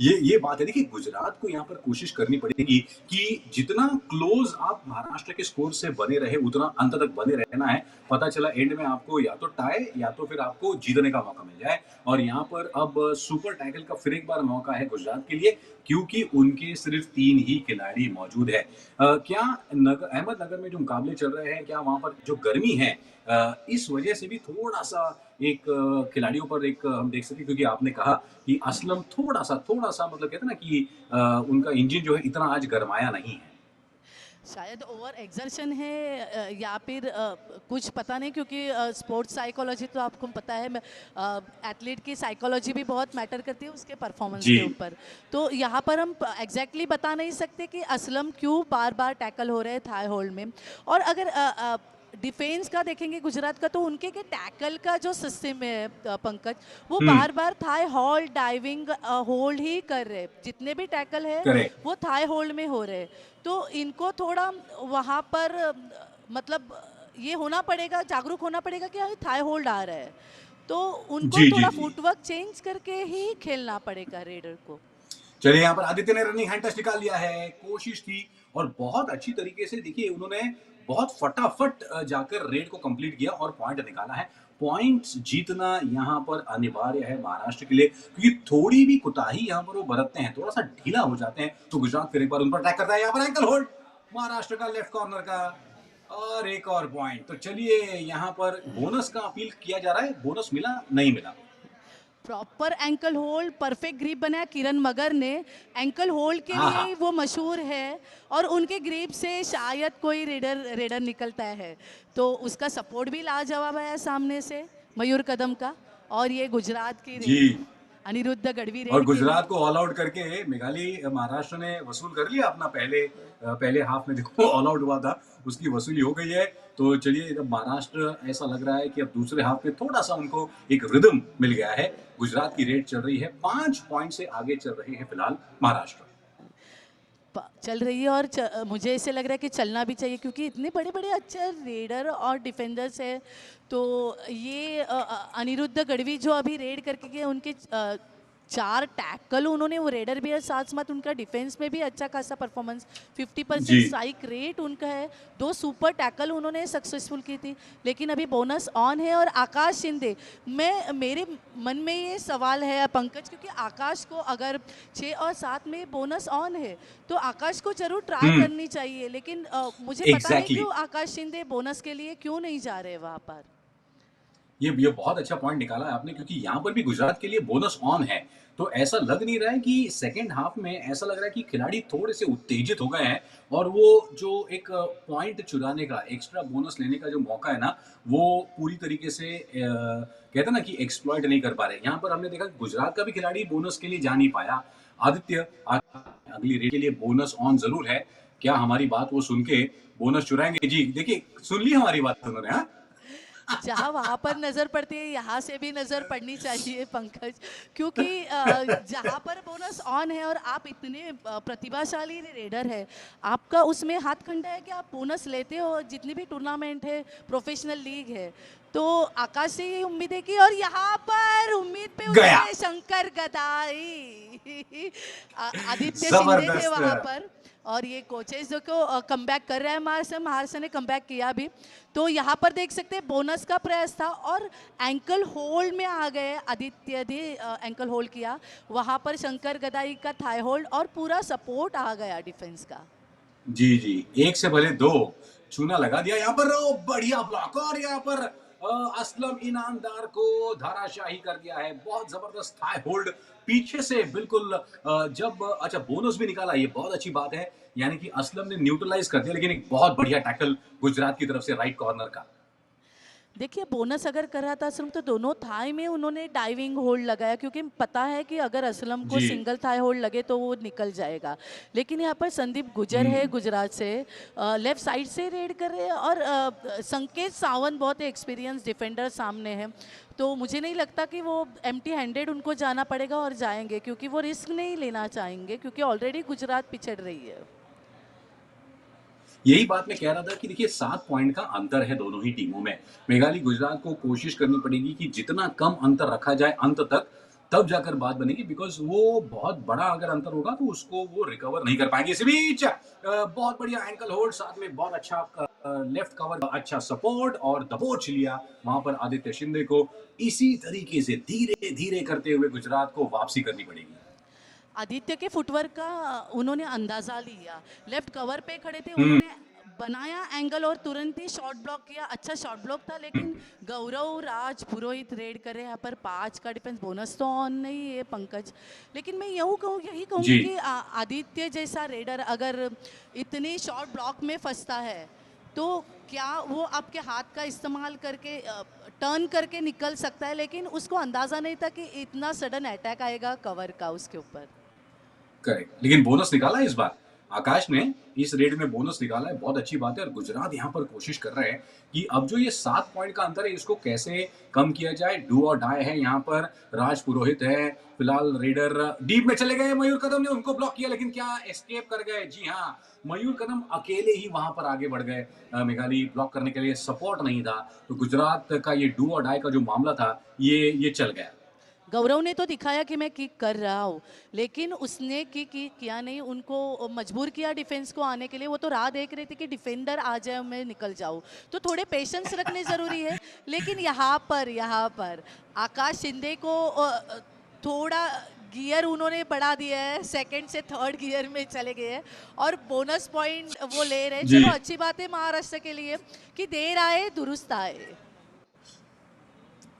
ये बात है, देखिए गुजरात को यहाँ पर कोशिश करनी पड़ेगी कि जितना क्लोज आप महाराष्ट्र के स्कोर से बने रहे उतना अंत तक बने रहना है। पता चला एंड में आपको या तो टाई या तो फिर आपको जीतने का मौका मिल जाए। और यहाँ पर अब सुपर टैकल का फिर एक बार मौका है गुजरात के लिए, क्योंकि उनके सिर्फ 3 ही खिलाड़ी मौजूद है। क्या अहमदनगर में जो मुकाबले चल रहे हैं, क्या वहाँ पर जो गर्मी है इस वजह से भी थोड़ा-सा एक खिलाड़ियों पर एक हम देख सकते हैं, क्योंकि आपने कहा कि असलम थोड़ा-सा मतलब कहते हैं ना कि उनका इंजन जो है इतना आज गरमाया नहीं है। शायद ओवर एक्सर्शन है या फिर कुछ पता नहीं, क्योंकि स्पोर्ट्स साइकोलॉजी तो आपको पता है, एथलीट की साइकोलॉजी भी बहुत मैटर करती है उसके परफॉर्मेंस जी। के ऊपर। तो यहाँ पर हम एग्जैक्टली बता नहीं सकते कि असलम क्यों बार बार टैकल हो रहे हैं थाई होल्ड में। और अगर डिफेंस का देखेंगे गुजरात का, तो उनके के टैकल का जो सिस्टम है पंकज, वो हुँ, बार बार थाई होल्ड डाइविंग होल्ड ही कर रहे हैं। जितने भी टैकल है करेक्ट। वो थाई होल्ड में हो रहे हैं। तो इनको थोड़ा वहाँ पर मतलब ये होना पड़ेगा, जागरूक होना पड़ेगा कि अभी थाई होल्ड आ रहा है, तो उनको जी, जी, थोड़ा जी। फुटवर्क चेंज करके ही खेलना पड़ेगा रेडर को। चलिए यहाँ पर आदित्य ने रनिंग हैंड टच निकाल लिया है, कोशिश थी और बहुत अच्छी तरीके से देखिए उन्होंने बहुत फटाफट जाकर रेड को कंप्लीट किया और पॉइंट निकाला है। पॉइंट्स जीतना यहाँ पर अनिवार्य है महाराष्ट्र के लिए, क्योंकि थोड़ी भी कुताही यहाँ पर वो बरतते हैं, थोड़ा सा ढीला हो जाते हैं, तो गुजरात फिर एक बार उन पर अटैक करता है। यहाँ पर एंकल होल्ड महाराष्ट्र का लेफ्ट कॉर्नर का, और एक और पॉइंट। तो चलिए यहाँ पर बोनस का अपील किया जा रहा है, बोनस मिला नहीं मिला। Proper ankle hold, perfect grip बनाया किरण मगर ने। एंकल होल्ड के हाँ लिए हाँ। ही वो मशहूर है, और उनके ग्रिप से शायद कोई रेडर रेडर निकलता है। तो उसका सपोर्ट भी लाजवाब है सामने से मयूर कदम का। और ये गुजरात की जी। रेड, अनिरुद्ध गढ़वी और रेड के लिए। गुजरात को ऑल आउट करके मेघाली महाराष्ट्र ने वसूल कर लिया अपना पहले हाफ में देखो ऑल आउट हुआ था, उसकी वसूली हो गई है। तो चलिए अब महाराष्ट्र ऐसा लग रहा है कि अब दूसरे हाफ में थोड़ा सा उनको एक रिदम मिल गया है। गुजरात की रेड चल रही है 5 पॉइंट से आगे चल रहे हैं फिलहाल महाराष्ट्र। चल रही है, और मुझे ऐसे लग रहा है कि चलना भी चाहिए, क्योंकि इतने बड़े बड़े अच्छे रेडर और डिफेंडर्स है। तो ये अनिरुद्ध गढ़वी जो अभी रेड करके गए, उनके 4 टैकल उन्होंने, वो रेडर भी है, साथ साथ उनका डिफेंस में भी अच्छा खासा परफॉर्मेंस, 50% जी। स्ट्राइक रेट उनका है। 2 सुपर टैकल उन्होंने सक्सेसफुल की थी। लेकिन अभी बोनस ऑन है। और आकाश शिंदे, मेरे मन में ये सवाल है पंकज, क्योंकि आकाश को अगर 6 और 7 में बोनस ऑन है, तो आकाश को जरूर ट्राई करनी चाहिए। लेकिन मुझे पता नहीं एग्जैक्टली। क्यों आकाश शिंदे बोनस के लिए क्यों नहीं जा रहे वहाँ पर। ये बहुत अच्छा पॉइंट निकाला है आपने, क्योंकि यहाँ पर भी गुजरात के लिए बोनस ऑन है। तो ऐसा लग नहीं रहा है कि सेकंड हाफ में ऐसा लग रहा है कि खिलाड़ी थोड़े से उत्तेजित हो गए हैं, और वो जो एक पॉइंट चुराने का, एक्स्ट्रा बोनस लेने का जो मौका है ना, वो पूरी तरीके से कहते हैं ना कि एक्सप्लॉइट नहीं कर पा रहे। यहाँ पर हमने देखा कि गुजरात का भी खिलाड़ी बोनस के लिए जा नहीं पाया। आदित्य, अगली रेड के लिए बोनस ऑन जरूर है। क्या हमारी बात वो सुन के बोनस चुराएंगे? जी देखिए, सुन ली हमारी बात उन्होंने। हाँ, जहाँ वहाँ पर नजर पड़ती है, यहाँ से भी नजर पड़नी चाहिए पंकज, क्योंकि जहाँ पर बोनस ऑन है और आप इतने प्रतिभाशाली रेडर है, आपका उसमें हाथ खंडा है कि आप बोनस लेते हो। जितनी भी टूर्नामेंट है, प्रोफेशनल लीग है, तो आकाश से ये उम्मीद है कि, और यहाँ पर उम्मीद पे गया। उतरे शंकर गदाई आदित्य शिंदे थे जबरदस्त। वहाँ पर। और ये कोचेस जो को कम बैक कर रहा है, महाराष्ट्र ने कम बैक किया भी। तो यहाँ पर देख सकते हैं बोनस का प्रयास था, और एंकल होल्ड में आ गए आदित्य ने, एंकल होल्ड किया वहाँ पर, शंकर गदाई का थाई होल्ड, और पूरा सपोर्ट आ गया डिफेंस का। जी जी, एक से भले दो, चूना लगा दिया यहाँ पर। ओ, बढ़िया ब्लॉक, और यहाँ पर असलम इनामदार को धाराशाही कर दिया है। बहुत जबरदस्त थाई होल्ड पीछे से बिल्कुल। जब अच्छा बोनस भी निकाला, ये बहुत अच्छी बात है, यानी कि असलम ने न्यूट्रलाइज कर दिया, लेकिन एक बहुत बढ़िया टैकल गुजरात की तरफ से राइट कॉर्नर का। देखिए बोनस अगर कर रहा था असलम, तो दोनों थाई में उन्होंने डाइविंग होल्ड लगाया, क्योंकि पता है कि अगर असलम को जी। सिंगल थाई होल्ड लगे तो वो निकल जाएगा। लेकिन यहाँ पर संदीप गुजर है गुजरात से, लेफ्ट साइड से रेड कर रहे हैं, और संकेत सावंत बहुत एक्सपीरियंस डिफेंडर सामने है। तो मुझे नहीं लगता कि वो एम्प्टी हैंडेड उनको जाना पड़ेगा, और जाएंगे क्योंकि वो रिस्क नहीं लेना चाहेंगे, क्योंकि ऑलरेडी गुजरात पिछड़ रही है। यही बात मैं कह रहा था कि देखिए 7 पॉइंट का अंतर है दोनों ही टीमों में। मेघालय गुजरात को कोशिश करनी पड़ेगी कि जितना कम अंतर रखा जाए अंत तक, तब जाकर बात बनेगी बिकॉज़ वो बहुत बड़ा अगर अंतर होगा तो उसको वो रिकवर नहीं कर पाएँगे। इस बीच बहुत बढ़िया एंकल होल्ड साथ में बहुत अच्छा लेफ्ट कवर, अच्छा सपोर्ट और दबोच लिया वहाँ पर आदित्य शिंदे को। इसी तरीके से धीरे-धीरे करते हुए गुजरात को वापसी करनी पड़ेगी। आदित्य के फुटवर्क का उन्होंने अंदाज़ा लिया। लेफ्ट कवर पे खड़े थे, हुँ, उन्होंने बनाया एंगल और तुरंत ही शॉट ब्लॉक किया। अच्छा शॉट ब्लॉक था, हुँ। लेकिन गौरव राज पुरोहित रेड करे यहाँ पर 5 का डिफेंस बोनस तो ऑन नहीं है पंकज। लेकिन मैं यही कहूँगी जी। कि आदित्य जैसा रेडर अगर इतनी शॉट ब्लॉक में फँसता है, तो क्या वो आपके हाथ का इस्तेमाल करके टर्न करके निकल सकता है, लेकिन उसको अंदाज़ा नहीं था कि इतना सडन अटैक आएगा कवर का उसके ऊपर। करेक्ट, लेकिन बोनस निकाला है इस बार। आकाश ने इस रेड में बोनस निकाला है, बहुत अच्छी बात है और गुजरात यहाँ पर कोशिश कर रहे हैं कि अब जो ये 7 पॉइंट का अंतर है इसको कैसे कम किया जाए। डू और डाई है यहाँ पर, राज पुरोहित है, फिलहाल रेडर डीप में चले गए, मयूर कदम ने उनको ब्लॉक किया लेकिन क्या एस्केप कर गए? जी हाँ, मयूर कदम अकेले ही वहाँ पर आगे बढ़ गए। मेघाली ब्लॉक करने के लिए सपोर्ट नहीं था, तो गुजरात का ये डू और डाई का जो मामला था, ये चल गया। गौरव ने तो दिखाया कि मैं किक कर रहा हूँ, लेकिन उसने किया नहीं, उनको मजबूर किया डिफेंस को आने के लिए। वो तो राह देख रहे थे कि डिफेंडर आ जाए मैं निकल जाऊँ, तो थोड़े पेशेंस रखने ज़रूरी है। लेकिन यहाँ पर आकाश शिंदे को थोड़ा गियर उन्होंने बढ़ा दिया है, सेकंड से थर्ड गियर में चले गए हैं और बोनस पॉइंट वो ले रहे हैं। जी। चलो अच्छी बात है महाराष्ट्र के लिए कि देर आए दुरुस्त आए।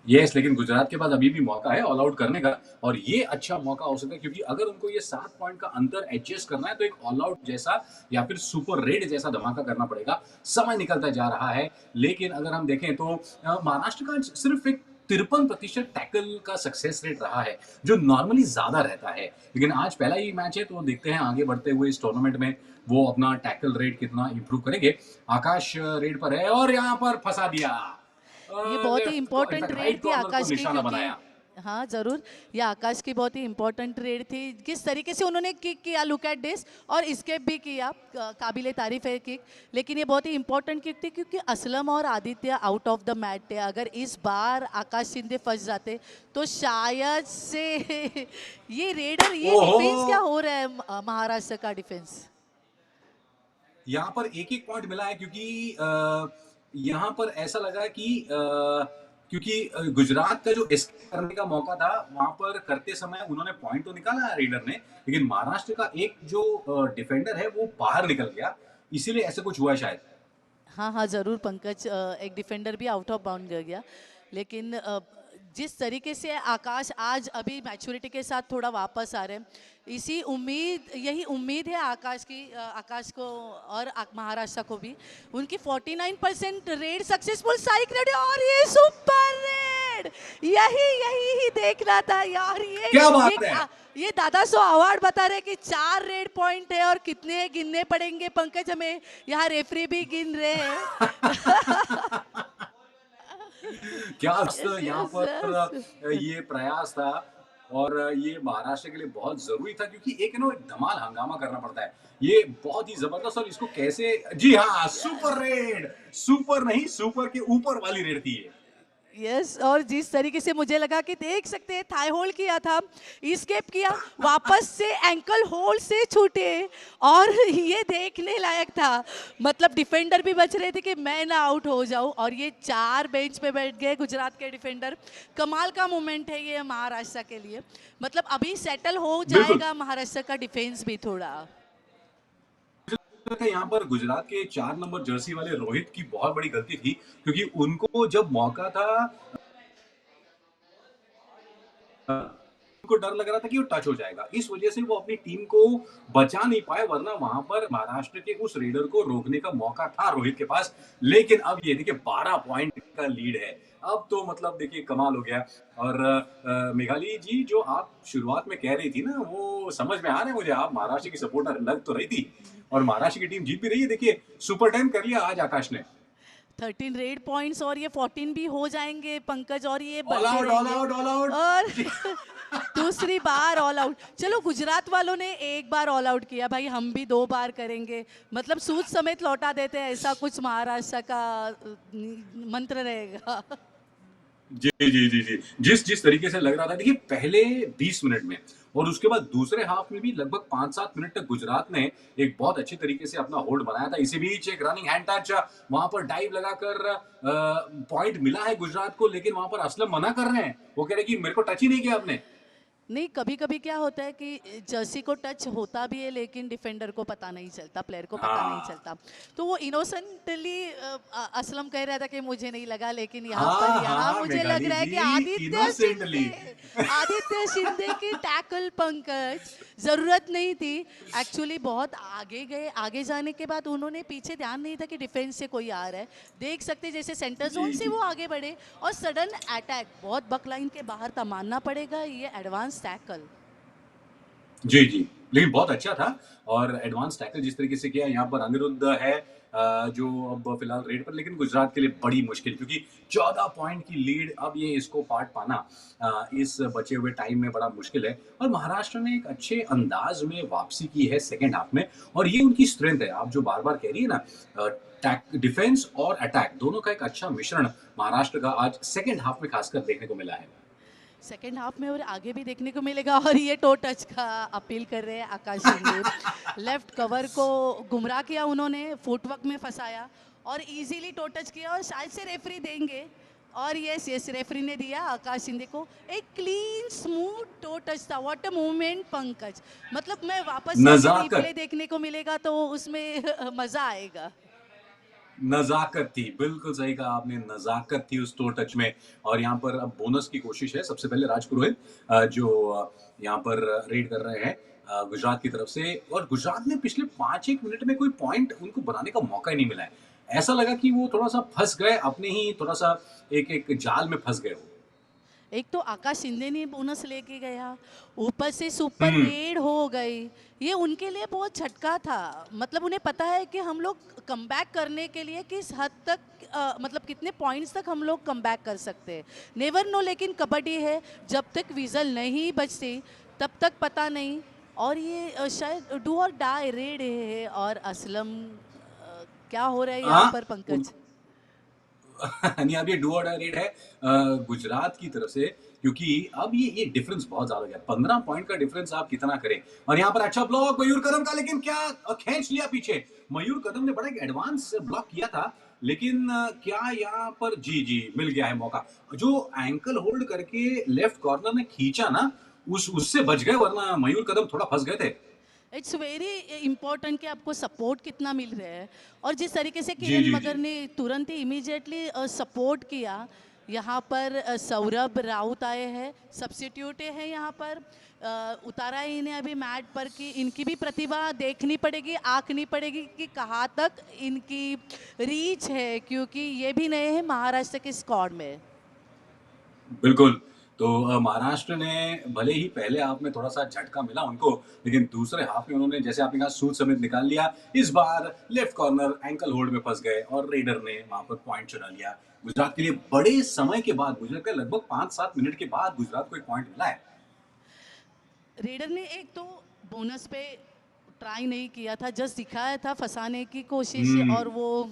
यस, लेकिन गुजरात के पास अभी भी मौका है ऑल आउट करने का और ये अच्छा मौका हो सकता है क्योंकि अगर उनको ये 7 पॉइंट का अंतर एडजस्ट करना है तो एक ऑल आउट जैसा या फिर सुपर रेड जैसा धमाका करना पड़ेगा। समय निकलता जा रहा है, लेकिन अगर हम देखें तो महाराष्ट्र का सिर्फ एक 53% टैकल का सक्सेस रेट रहा है, जो नॉर्मली ज़्यादा रहता है। लेकिन आज पहला ही मैच है तो देखते हैं आगे बढ़ते हुए इस टूर्नामेंट में वो अपना टैकल रेट कितना इंप्रूव करेंगे। आकाश रेड पर है और यहाँ पर फँसा दिया। ये बहुत ही लेफ्ट को इम्पोर्टेंट इनफैक्ट रेड राइट थी कॉर्नर को आकाश की, निशाना क्योंकि बनाया। हाँ ज़रूर, ये आकाश की बहुत ही इम्पोर्टेंट रेड थी। किस तरीके से उन्होंने किक किया, लुक एट दिस, और स्केप भी किया, काबिले तारीफ है किक। लेकिन ये बहुत ही इम्पोर्टेंट किक थी क्योंकि असलम और Aditya out of the mat थे। अगर इस बार आकाश शिंदे फंस जाते तो शायद से ये रेडर, ये डिफेंस क्या ओहो! हो रहा है महाराष्ट्र का डिफेंस। यहाँ पर एक-एक पॉइंट मिला है क्योंकि यहाँ पर ऐसा लगा कि क्योंकि गुजरात का जो एस्केप करने का मौका था, वहाँ पर करते समय उन्होंने पॉइंट तो निकाला है रेडर ने, लेकिन महाराष्ट्र का एक जो डिफेंडर है वो बाहर निकल गया, इसीलिए ऐसा कुछ हुआ शायद। हाँ हाँ ज़रूर पंकज, एक डिफेंडर भी आउट ऑफ बाउंड कर गया। लेकिन जिस तरीके से आकाश आज अभी मैच्योरिटी के साथ थोड़ा वापस आ रहे हैं, यही उम्मीद है आकाश की, आकाश को और महाराष्ट्र को भी। उनकी 49% रेड सक्सेसफुल साइक रेड, और ये सुपर रेड, यही यही ही देखना था यार। क्या बात है! ये दादा सो अवार्ड बता रहे कि 4 रेड पॉइंट है और कितने गिनने पड़ेंगे पंकज हमें, यहाँ रेफरी भी गिन रहे हैं। क्या यस यहाँ यस पर यस। ये प्रयास था और ये महाराष्ट्र के लिए बहुत ज़रूरी था क्योंकि एक एक धमाल हंगामा करना पड़ता है। ये बहुत ही ज़बरदस्त और इसको कैसे जी हाँ, सुपर रेड! सुपर नहीं, सुपर के ऊपर वाली रेड थी ये। यस, और जिस तरीके से मुझे लगा कि देख सकते हैं, थाई होल्ड किया था, स्केप किया, वापस से एंकल होल्ड से छूटे, और ये देखने लायक था। मतलब डिफेंडर भी बच रहे थे कि मैं ना आउट हो जाऊं, और ये 4 बेंच पे बैठ गए गुजरात के डिफेंडर। कमाल का मोमेंट है ये महाराष्ट्र के लिए। मतलब अभी सेटल हो बिल्कुल। जाएगा महाराष्ट्र का डिफेंस भी थोड़ा। था यहाँ पर गुजरात के 4 नंबर जर्सी वाले रोहित की बहुत बड़ी गलती थी क्योंकि उनको जब मौका था उनको डर लग रहा था कि वो टच हो जाएगा। इस वजह से वो अपनी टीम को बचा नहीं पाए वरना वहाँ पर महाराष्ट्र के उस रेडर को रोकने का मौका था रोहित के पास। लेकिन अब ये देखिए 12 पॉइंट का लीड है। अब तो मतलब देखिए कमाल हो गया और मेघाली जी जो आप शुरुआत में कह रही थी ना वो समझ में आ रहा है मुझे। आप महाराष्ट्र की सपोर्टर लग तो रही थी और महाराष्ट्र की टीम जीत भी रही है। देखिए सुपर 10 कर लिया आज आकाश ने। 13 रेड पॉइंट्स और ये 14 भी हो जाएंगे पंकज, और ये ऑल बढ़ते आउट, ऑल रहेंगे। Out, all out. और दूसरी बार ऑल आउट। चलो गुजरात वालों ने एक बार ऑल आउट किया भाई, हम भी 2 बार करेंगे, मतलब सूद समेत लौटा देते हैं, ऐसा कुछ महाराष्ट्र का मंत्र रहेगा। जी, जी, जी, जी। जिस तरीके से लग रहा था, देखिए पहले 20 मिनट में और उसके बाद दूसरे हाफ में भी लगभग 5-7 मिनट तक गुजरात ने एक बहुत अच्छे तरीके से अपना होल्ड बनाया था। इसी बीच एक रनिंग हैंड टच वहाँ पर डाइव लगाकर पॉइंट मिला है गुजरात को, लेकिन वहाँ पर असलम मना कर रहे हैं। वो कह रहे हैं कि मेरे को टच ही नहीं किया आपने। नहीं, कभी कभी क्या होता है कि जर्सी को टच होता भी है लेकिन डिफेंडर को पता नहीं चलता, प्लेयर को पता नहीं हाँ, चलता। तो वो इनोसेंटली असलम कह रहा था कि मुझे नहीं लगा, लेकिन हाँ, यहाँ हाँ, मुझे लग मेघाली रहा है कि जी, आदित्य इनोसेंटली। शिंदे, आदित्य शिंदे की टैकल पंकज जरूरत नहीं थी। एक्चुअली बहुत आगे गए, आगे जाने के बाद उन्होंने पीछे ध्यान नहीं था कि डिफेंस से कोई आ रहा है। देख सकते जैसे सेंटर जोन जी, से जी। वो आगे बढ़े और सडन अटैक, बहुत बकलाइन के बाहर था, मानना पड़ेगा ये एडवांस टैकल। जी, जी। लेकिन बहुत अच्छा था और एडवांस टैकल जिस तरीके से किया यहाँ पर अनिरुद्ध है जो अब फिलहाल रेड पर, लेकिन गुजरात के लिए बड़ी मुश्किल, क्योंकि 14 पॉइंट की लीड, अब ये इसको पाट पाना इस बचे हुए टाइम में बड़ा मुश्किल है। और महाराष्ट्र ने एक अच्छे अंदाज में वापसी की है सेकंड हाफ में और ये उनकी स्ट्रेंथ है। आप जो बार-बार कह रही है ना डिफेंस और अटैक दोनों का एक अच्छा मिश्रण महाराष्ट्र का आज सेकंड हाफ में खासकर देखने को मिला है। सेकेंड हाफ में और आगे भी देखने को मिलेगा। और ये टो टच का अपील कर रहे हैं आकाश शिंदे। लेफ्ट कवर को गुमराह किया उन्होंने, फुटवर्क में फंसाया और इजीली टो टच किया और शायद से रेफरी देंगे। और यस यस, रेफरी ने दिया आकाश शिंदे को एक क्लीन स्मूथ टो टच था। व्हाट अ मूवमेंट पंकज, मतलब मैं वापस से अगर नज़ाकत। रिप्ले देखने को मिलेगा तो उसमें मजा आएगा। नज़ाकत थी, बिल्कुल सही कहा आपने, नज़ाकत थी उस टो टच में। और यहाँ पर अब बोनस की कोशिश है, सबसे पहले राज पुरोहित जो यहाँ पर रेड कर रहे हैं गुजरात की तरफ से। और गुजरात ने पिछले 5-1 मिनट में कोई पॉइंट उनको बनाने का मौका ही नहीं मिला है। ऐसा लगा कि वो थोड़ा-सा फँस गए, अपने ही थोड़ा-सा एक जाल में फँस गए वो। एक तो आकाश शिंदे ने बोनस लेके गया, ऊपर से सुपर हुँ, रेड हो गई। ये उनके लिए बहुत झटका था। मतलब उन्हें पता है कि हम लोग कमबैक करने के लिए किस हद तक मतलब कितने पॉइंट्स तक हम लोग कमबैक कर सकते हैं। नेवर नो, लेकिन कबड्डी है, जब तक विजल नहीं बजती तब तक पता नहीं। और ये शायद डू और डाई रेड है। और असलम क्या हो रहा है यहाँ हाँ, पर उन पंकज? नहीं, अब ये डू और डाई रेड है गुजरात की तरफ से, क्योंकि अब ये डिफरेंस बहुत ज्यादा हो गया। 15 पॉइंट का डिफरेंस आप कितना करें। और यहाँ पर अच्छा ब्लॉक मयूर कदम का, लेकिन क्या खींच लिया पीछे। मयूर कदम ने बड़ा एक एडवांस ब्लॉक किया था, लेकिन क्या यहाँ पर जी जी मिल गया है मौका। जो एंकल होल्ड करके लेफ्ट कॉर्नर ने खींचा ना, उस उससे बच गए, वरना मयूर कदम थोड़ा फंस गए थे। इट्स वेरी इम्पोर्टेंट कि आपको सपोर्ट कितना मिल रहा है। और जिस तरीके से जी किरण जी जी। मगर ने तुरंत ही इमीडिएटली सपोर्ट किया। यहाँ पर सौरभ राउत आए हैं, सब्सिट्यूट हैं यहाँ पर। उतारा है इन्हें अभी मैट पर कि इनकी भी प्रतिभा देखनी पड़ेगी, आंकनी पड़ेगी कि कहाँ तक इनकी रीच है, क्योंकि ये भी नए हैं महाराष्ट्र के स्क्वाड में। बिल्कुल। तो महाराष्ट्र ने भले ही पहले हाफ में थोड़ा-सा झटका मिला उनको, लेकिन दूसरे हाफ में उन्होंने जैसे आपने कहा सूद समेत निकाल लिया। इस बार लेफ्ट कॉर्नर एंकल होल्ड में फँस गए और रेडर ने वहाँ पर पॉइंट चुरा लिया। गुजरात के लिए बड़े समय के बाद, मुझे लगता है लगभग 5-7 मिनट के बाद गुजरात को एक पॉइंट मिला है। रेडर ने एक तो बोनस पे ट्राई नहीं किया था, जस्ट दिखाया था फंसाने की कोशिश हुँ, और वो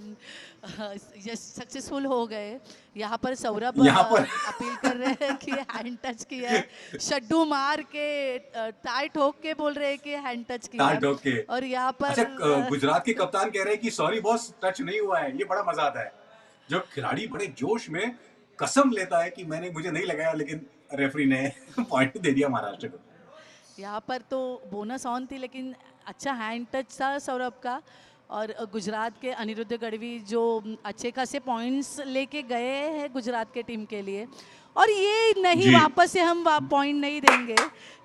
सक्सेसफुल हो गए। यहाँ पर सौरभ यहाँ पर अपील कर रहे हैं कि हैंड टच किया है। शड्डू मार के टाई ठोक के बोल रहे हैं कि हैंड टच किया टाल है। ठोक के। और यहाँ पर अच्छा, गुजरात के कप्तान कह रहे हैं कि सॉरी बॉस, टच नहीं हुआ है। ये बड़ा मज़ा आता है। जब खिलाड़ी बड़े जोश में कसम लेता है कि मुझे नहीं लगाया, लेकिन रेफरी ने पॉइंट दे दिया महाराष्ट्र को। यहाँ पर तो बोनस ऑन थी, लेकिन अच्छा हैंड टच था सौरभ का। और गुजरात के अनिरुद्ध गढ़वी जो अच्छे खासे पॉइंट्स लेके गए हैं गुजरात के टीम के लिए। और ये नहीं, जी। वापस से हम पॉइंट नहीं देंगे।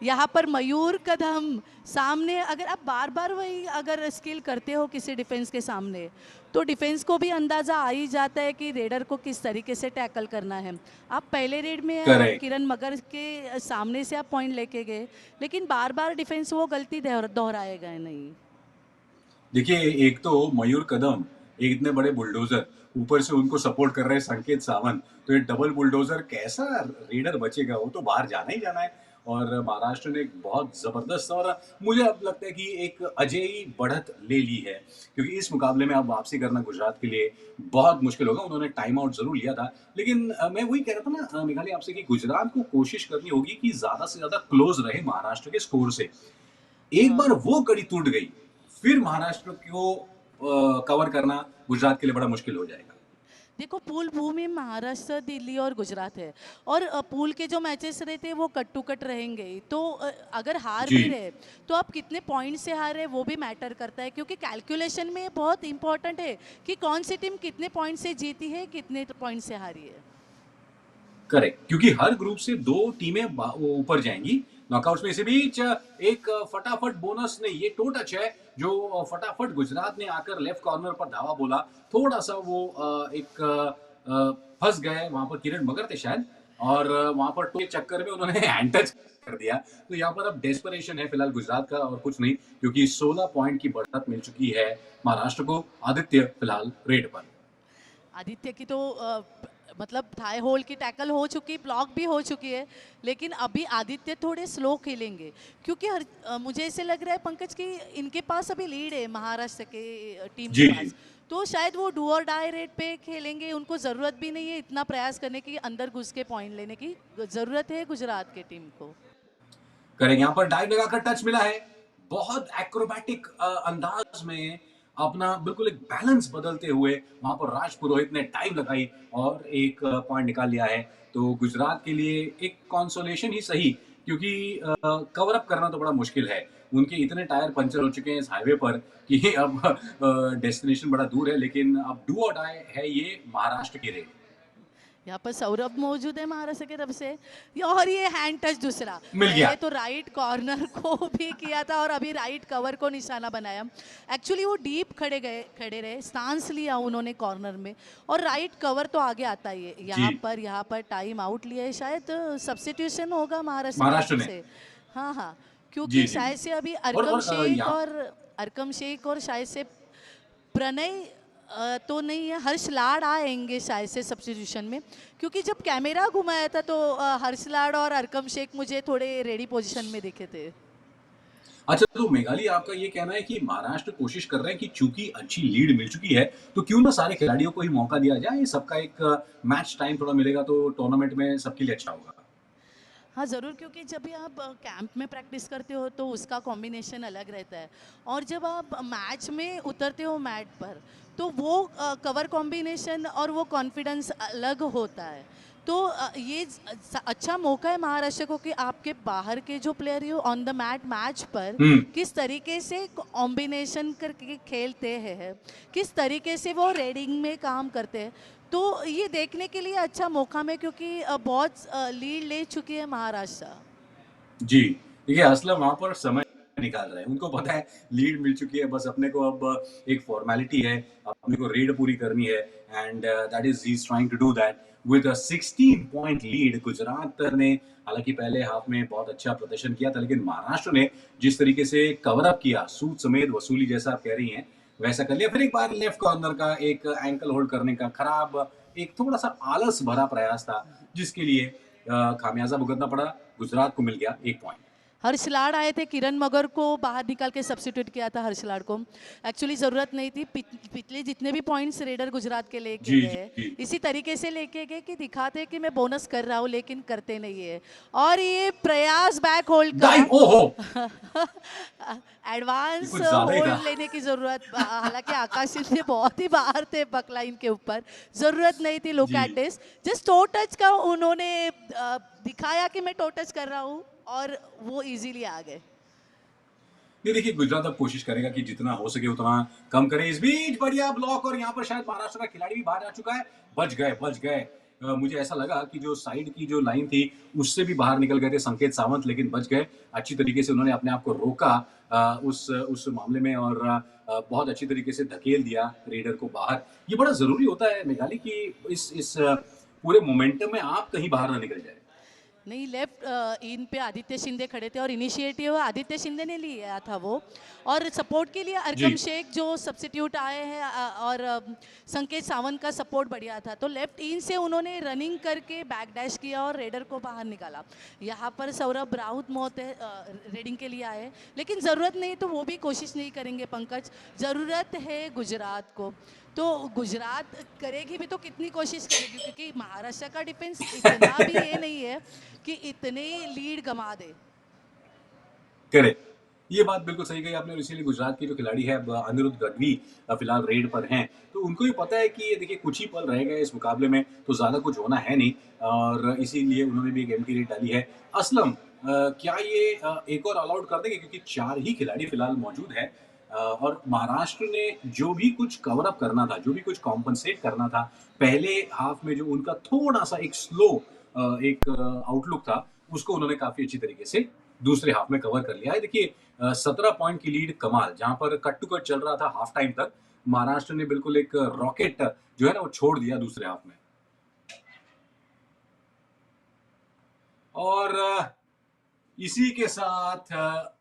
यहाँ पर मयूर कदम सामने, अगर आप बार बार वही अगर स्किल करते हो किसी डिफेंस के सामने, तो डिफेंस को भी अंदाज़ा आ ही जाता है कि रेडर को किस तरीके से टैकल करना है। आप पहले रेड में करेक्ट। किरण मगर के सामने से आप पॉइंट लेके गए, लेकिन बार बार डिफेंस वो गलती दोहराएगा नहीं। देखिए, एक तो मयूर कदम एक इतने बड़े बुलडोजर, ऊपर से उनको सपोर्ट कर रहे हैं संकेत सावंत, तो ये डबल बुलडोजर कैसा रेडर बचेगा? वो तो बाहर जाना ही जाना है। और महाराष्ट्र ने एक बहुत ज़बरदस्त और मुझे अब लगता है कि एक अजेय बढ़त ले ली है, क्योंकि इस मुकाबले में अब वापसी करना गुजरात के लिए बहुत मुश्किल होगा। उन्होंने टाइम आउट ज़रूर लिया था, लेकिन मैं वही कह रहा था ना मेघाली आपसे कि गुजरात को कोशिश करनी होगी कि ज़्यादा से ज़्यादा क्लोज़ रहे महाराष्ट्र के स्कोर से। एक हाँ। बार वो कड़ी टूट गई, फिर महाराष्ट्र को कवर करना गुजरात के लिए बड़ा मुश्किल हो जाएगा। देखो पूल भूमि महाराष्ट्र, दिल्ली और गुजरात है और पूल के जो मैचेस रहते हैं वो कट टू कट रहेंगे ही। तो अगर हार जी। भी रहे तो आप कितने पॉइंट से हारे वो भी मैटर करता है, क्योंकि कैलकुलेशन में बहुत इंपॉर्टेंट है कि कौन सी टीम कितने पॉइंट से जीती है, कितने पॉइंट से हारी है। करेक्ट, क्योंकि हर ग्रुप से 2 टीमें ऊपर जाएंगी नॉकआउट्स में। इसी बीच एक फटाफट बोनस ने ये टो टच है जो फटाफट गुजरात ने आकर लेफ्ट कॉर्नर पर धावा बोला। थोड़ा सा वो एक फंस गए वहां पर, किरण मगर थे शायद, और वहां पर टो के चक्कर में उन्होंने हैंड टच कर दिया। तो यहाँ पर अब डेस्परेशन है फिलहाल गुजरात का और कुछ नहीं, क्योंकि 16 पॉइंट की बढ़त मिल चुकी है महाराष्ट्र को। आदित्य फिलहाल रेड पर। आदित्य की तो मतलब थाई होल्ड की टैकल हो चुकी, ब्लॉक भी हो चुकी है, लेकिन अभी आदित्य थोड़े स्लो खेलेंगे क्योंकि मुझे ऐसे लग रहा है पंकज कि इनके पास अभी लीड है महाराष्ट्र के टीम के जी। पास। तो शायद वो डू और डाई रेट पे खेलेंगे, उनको ज़रूरत भी नहीं है इतना प्रयास करने की, अंदर घुस के पॉइंट लेने की ज़रूरत है गुजरात के टीम को। करेंगे, यहाँ पर डाइव लगाकर टच मिला है, बहुत एक्रोबैटिक अंदाज में अपना बिल्कुल एक बैलेंस बदलते हुए वहां पर राज पुरोहित ने टाइम लगाई और एक पॉइंट निकाल लिया है। तो गुजरात के लिए एक कंसोलेशन ही सही, क्योंकि कवर अप करना तो बड़ा मुश्किल है। उनके इतने टायर पंचर हो चुके हैं इस हाईवे पर कि अब डेस्टिनेशन बड़ा दूर है, लेकिन अब डू और डाई है ये महाराष्ट्र की रेल। यहाँ पर सौरभ मौजूद है महाराष्ट्र की तरफ से। और ये हैंड टच दूसरा, मिल गया। पहले तो राइट कॉर्नर को भी किया था और अभी राइट कवर को निशाना बनाया। एक्चुअली वो डीप खड़े रहे, स्टांस लिया उन्होंने कॉर्नर में, और राइट कवर तो आगे आता ही है। जी। यहाँ पर टाइम आउट लिया है, शायद सब्स्टिट्यूशन होगा महाराष्ट्र की महाराष्ट्र तरफ ने। से। हाँ हाँ, जी क्योंकि जी शायद जी। से अभी और यहाँ अरकम शेख और शायद से प्रणय तो नहीं है, हर्ष लाड आएंगे शायद से सब्स्टिट्यूशन में, क्योंकि जब कैमरा घुमाया था तो हर्ष लाड और अरकम शेख मुझे थोड़े रेडी पोजीशन में दिखे थे। अच्छा, तो मेघाली आपका ये कहना है कि महाराष्ट्र कोशिश कर रहे हैं कि चूंकि अच्छी लीड मिल चुकी है, तो क्यों ना सारे खिलाड़ियों को ही मौका दिया जाए, सबका एक मैच टाइम थोड़ा मिलेगा तो टूर्नामेंट में सबके लिए अच्छा होगा। हाँ ज़रूर, क्योंकि जब भी आप कैंप में प्रैक्टिस करते हो तो उसका कॉम्बिनेशन अलग रहता है, और जब आप मैच में उतरते हो मैट पर तो वो कवर कॉम्बिनेशन और वो कॉन्फिडेंस अलग होता है। तो ये अच्छा मौका है महाराष्ट्र को कि आपके बाहर के जो प्लेयर हो ऑन द मैच पर हम्म। किस तरीके से कॉम्बिनेशन करके खेलते हैं, किस तरीके से वो रेडिंग में काम करते हैं। तो ये देखने के लिए अच्छा मौका है, क्योंकि बहुत लीड ले चुकी है महाराष्ट्र। जी, देखिए असलम वहाँ पर समय निकाल रहे हैं। उनको पता है लीड मिल चुकी है, बस अपने को अब एक फॉर्मेलिटी है, अपने को रेड पूरी करनी है, and that is he is trying to do that with a 16 point lead. Gujarat ने हालाँकि पहले हाफ में बहुत अच्छा प्रदर्शन किया था, लेकिन महाराष्ट्र ने जिस तरीके से कवर अप किया, सूद समेत वसूली जैसा आप कह रही हैं, वैसा कर लिया। फिर एक बार लेफ्ट कॉर्नर का एक एंकल होल्ड करने का खराब, एक थोड़ा-सा आलस भरा प्रयास था, जिसके लिए खामियाजा भुगतना पड़ा। गुजरात को मिल गया 1 पॉइंट। हर्ष लाड आए थे, किरण मगर को बाहर निकाल के सब्स्टिट्यूट किया था हर्ष लाड को। एक्चुअली ज़रूरत नहीं थी, पिछले जितने भी पॉइंट्स रेडर गुजरात के लेके जी, गए जी। इसी तरीके से लेके गए कि दिखाते कि मैं बोनस कर रहा हूँ, लेकिन करते नहीं है। और ये प्रयास बैक होल्ड का डाइव, ओहो! एडवांस कुछ ज़्यादा ही था। होल्ड लेने की ज़रूरत, हालांकि आकाश सिंह बहुत ही बाहर थे बक लाइन के ऊपर, ज़रूरत नहीं थी। लुक जी। At this, just toe touch का उन्होंने दिखाया कि मैं टो टच कर रहा हूँ और वो इजीली आ गए। नहीं, देखिए गुजरात अब कोशिश करेगा कि जितना हो सके उतना कम करे। इस बीच बढ़िया ब्लॉक, और यहाँ पर शायद महाराष्ट्र का खिलाड़ी भी बाहर आ चुका है। बच गए। मुझे ऐसा लगा कि जो साइड की जो लाइन थी उससे भी बाहर निकल गए थे संकेत सावंत, लेकिन बच गए। अच्छी तरीके से उन्होंने अपने आप को रोका उस मामले में, और बहुत अच्छी तरीके से धकेल दिया रेडर को बाहर। ये बड़ा जरूरी होता है मेघाली कि इस पूरे मोमेंटम में आप कहीं बाहर ना निकल जाए। नहीं, लेफ्ट इन पे आदित्य शिंदे खड़े थे और इनिशिएटिव आदित्य शिंदे ने लिया था वो। और सपोर्ट के लिए अरकम जी। शेख जो सब्स्टिट्यूट आए हैं और संकेत सावंत का सपोर्ट बढ़िया था, तो लेफ्ट इन से उन्होंने रनिंग करके बैक डैश किया और रेडर को बाहर निकाला। यहाँ पर सौरभ राउत रेडिंग के लिए आए, लेकिन ज़रूरत नहीं तो वो भी कोशिश नहीं करेंगे पंकज, ज़रूरत है गुजरात को। तो गुजरात करेगी भी तो कितनी कोशिश करेगी, क्योंकि महाराष्ट्र का डिफेंस इतना भी ये नहीं है कि इतने लीड गंवा दे। करेक्ट। ये बात बिल्कुल सही कही आपने और इसीलिए गुजरात के जो खिलाड़ी है अनिरुद्ध गढ़वी फिलहाल रेड पर हैं। तो उनको ये पता है कि ये देखिए कुछ ही पल रह गए इस मुकाबले में, तो ज़्यादा कुछ होना है नहीं और इसीलिए उन्होंने भी एक एम्प्टी रेड डाली है। असलम क्या ये एक और ऑल आउट कर देंगे क्योंकि 4 ही खिलाड़ी फिलहाल मौजूद हैं और महाराष्ट्र ने जो भी कुछ कवर अप करना था, जो भी कुछ कॉम्पेंसेट करना था, पहले हाफ में जो उनका थोड़ा-सा एक स्लो एक आउटलुक था, उसको उन्होंने काफ़ी अच्छी तरीके से दूसरे हाफ में कवर कर लिया है। देखिए 17 पॉइंट की लीड कमाल, जहां पर कट टू कट चल रहा था हाफ टाइम तक, महाराष्ट्र ने बिल्कुल एक रॉकेट जो है ना वो छोड़ दिया दूसरे हाफ में। और इसी के साथ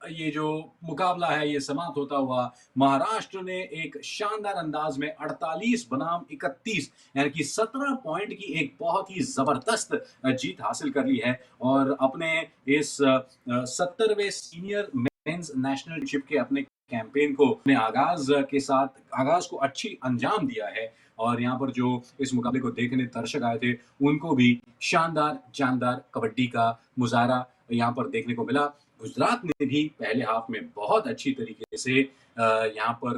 ये जो मुकाबला है ये समाप्त होता हुआ महाराष्ट्र ने एक शानदार अंदाज में 48 बनाम 31 यानी कि 17 पॉइंट की एक बहुत ही जबरदस्त जीत हासिल कर ली है और अपने इस 70वें सीनियर मेंस नेशनल चैंपियनशिप के अपने कैंपेन को अपने आगाज को अच्छी अंजाम दिया है और यहाँ पर जो इस मुकाबले को देखने दर्शक आए थे उनको भी शानदार जानदार कबड्डी का मुजाहरा यहाँ पर देखने को मिला। गुजरात ने भी पहले हाफ में बहुत अच्छी तरीके से यहाँ पर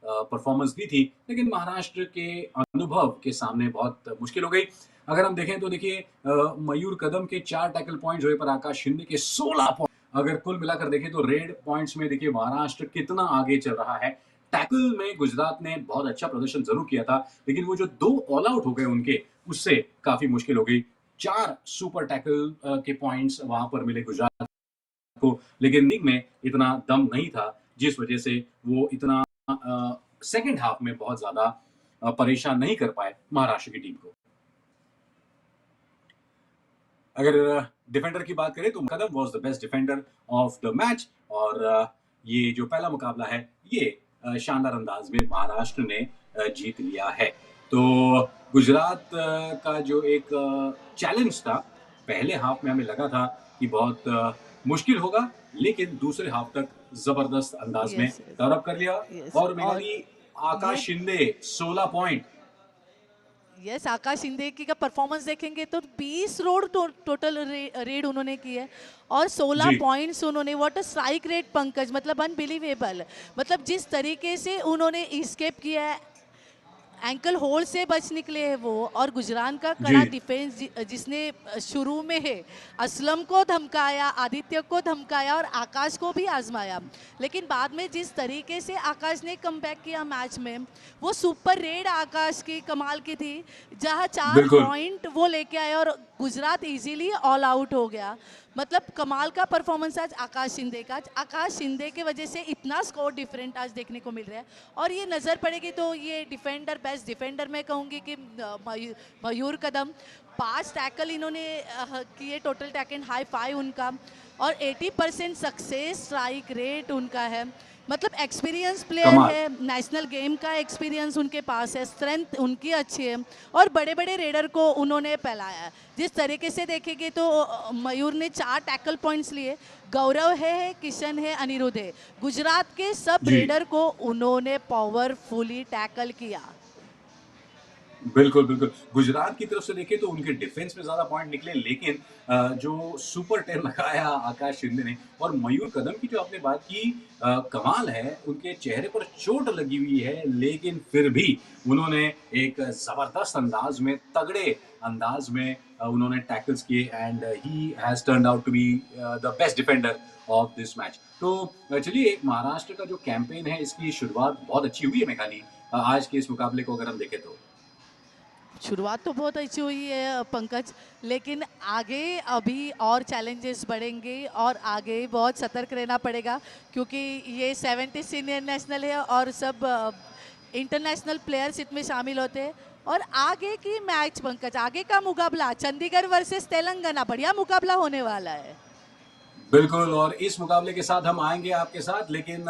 परफॉर्मेंस दी थी, लेकिन महाराष्ट्र के अनुभव के सामने बहुत मुश्किल हो गई। अगर हम देखें तो देखिए मयूर कदम के 4 टैकल पॉइंट्स हुए पर आकाश शिंदे के 16 पॉइंट। अगर कुल मिलाकर देखें तो रेड पॉइंट्स में देखिए महाराष्ट्र कितना आगे चल रहा है। टैकल में गुजरात ने बहुत अच्छा प्रदर्शन जरूर किया था, लेकिन वो जो 2 ऑल आउट हो गए उनके, उससे काफी मुश्किल हो गई। 4 सुपर टैकल के पॉइंट्स वहां पर मिले गुजरात को, लेकिन लीग में इतना दम नहीं था जिस वजह से वो इतना सेकेंड हाफ में बहुत ज्यादा परेशान नहीं कर पाए महाराष्ट्र की टीम को। अगर डिफेंडर की बात करें तो Kadam was the best defender of the match और ये जो पहला मुकाबला है ये शानदार अंदाज में महाराष्ट्र ने जीत लिया है। तो गुजरात का जो एक चैलेंज था पहले हाफ में हमें लगा था कि बहुत मुश्किल होगा, लेकिन दूसरे हाफ तक जबरदस्त अंदाज में यस, कवर अप कर लिया यस। और और मेघाली आकाश ये शिंदे 16 पॉइंट। यस, आकाश शिंदे की का परफॉर्मेंस देखेंगे तो 20 टोटल रेड उन्होंने की है और 16 जी पॉइंट्स उन्होंने। What a strike rate Pankaj, मतलब अनबिलीवेबल। मतलब जिस तरीके से उन्होंने एस्केप किया है, एंकल होल्ड से बच निकले हैं वो। और गुजरात का जी कड़ा डिफेंस जिसने शुरू में है असलम को धमकाया, आदित्य को धमकाया और आकाश को भी आजमाया, लेकिन बाद में जिस तरीके से आकाश ने कमबैक किया मैच में, वो सुपर रेड आकाश की कमाल की थी, जहां 4 बिल्कुल पॉइंट वो लेके आए और गुजरात इजीली ऑल आउट हो गया। मतलब कमाल का परफॉर्मेंस आज आकाश शिंदे का। आकाश शिंदे की वजह से इतना स्कोर डिफरेंट आज देखने को मिल रहा है और ये नज़र पड़ेगी तो ये डिफेंडर, बेस्ट डिफेंडर मैं कहूँगी कि मयूर कदम। 5 टैकल इन्होंने किए, टोटल टैकल हाई 5 उनका और 80% सक्सेस स्ट्राइक रेट उनका है। मतलब एक्सपीरियंस प्लेयर कमाल। है, नेशनल गेम का एक्सपीरियंस उनके पास है, स्ट्रेंथ उनकी अच्छी है और बड़े बड़े रेडर को उन्होंने फैलाया है। जिस तरीके से देखेंगे तो मयूर ने 4 टैकल पॉइंट्स लिए, गौरव है, किशन है, अनिरुद्ध है, गुजरात के सब जी रेडर को उन्होंने पावरफुली टैकल किया। बिल्कुल, बिल्कुल। गुजरात की तरफ से देखें तो उनके डिफेंस में ज़्यादा पॉइंट निकले, लेकिन जो सुपर 10 लगाया आकाश शिंदे ने और मयूर कदम की जो आपने बात की कमाल है, उनके चेहरे पर चोट लगी हुई है, लेकिन फिर भी उन्होंने एक ज़बरदस्त अंदाज़ में, तगड़े अंदाज़ में उन्होंने टैकल्स किए and he has turned out to be the best defender of this match. तो चलिए महाराष्ट्र का जो कैंपेन है इसकी शुरुआत बहुत अच्छी हुई है मेघाली आज के इस मुकाबले को अगर हम देखें तो। शुरुआत तो बहुत अच्छी हुई है पंकज, लेकिन आगे अभी और चैलेंजेस बढ़ेंगे और आगे बहुत सतर्क रहना पड़ेगा, क्योंकि ये 70 सीनियर नेशनल है और सब इंटरनेशनल प्लेयर्स इसमें शामिल होते हैं। और आगे की मैच पंकज, आगे का मुकाबला चंडीगढ़ वर्सेस तेलंगाना, बढ़िया मुकाबला होने वाला है। बिल्कुल, और इस मुकाबले के साथ हम आएँगे आपके साथ, लेकिन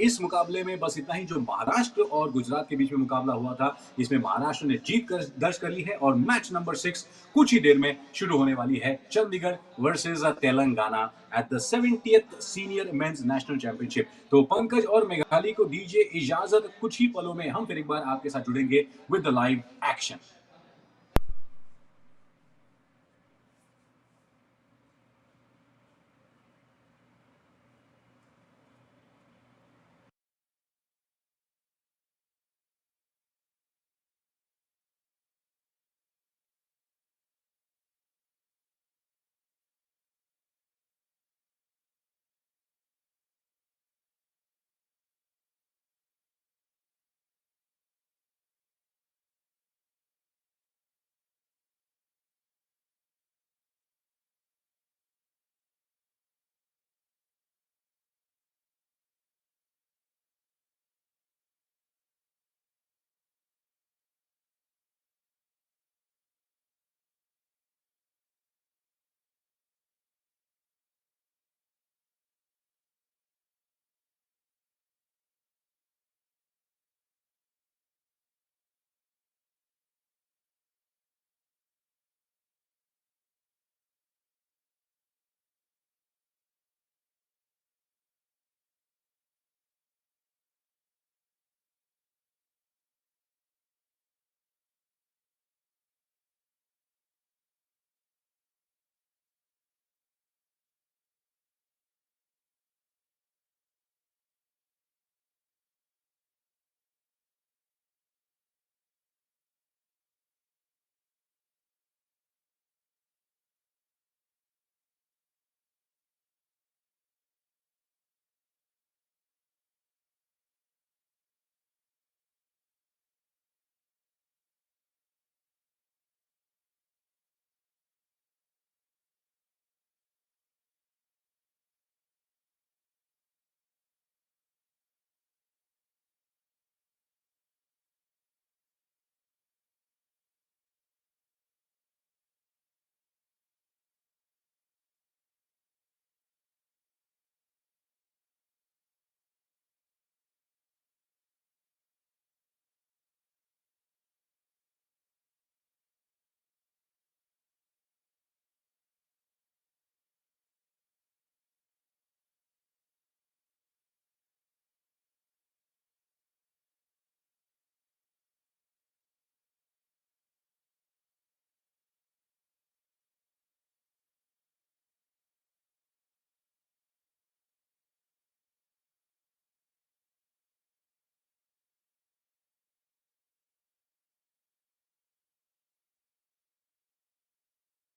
इस मुकाबले में बस इतना ही, जो महाराष्ट्र और गुजरात के बीच में मुकाबला हुआ था, इसमें महाराष्ट्र ने जीत कर दर्ज कर ली है और मैच नंबर 6 कुछ ही देर में शुरू होने वाली है। Chandigarh versus Telangana at the 70th senior mains national championship. तो पंकज और मेघाली को दीजिए इजाज़त, कुछ ही पलों में हम फिर एक बार आपके साथ जुड़ेंगे विद द लाइव एक्शन।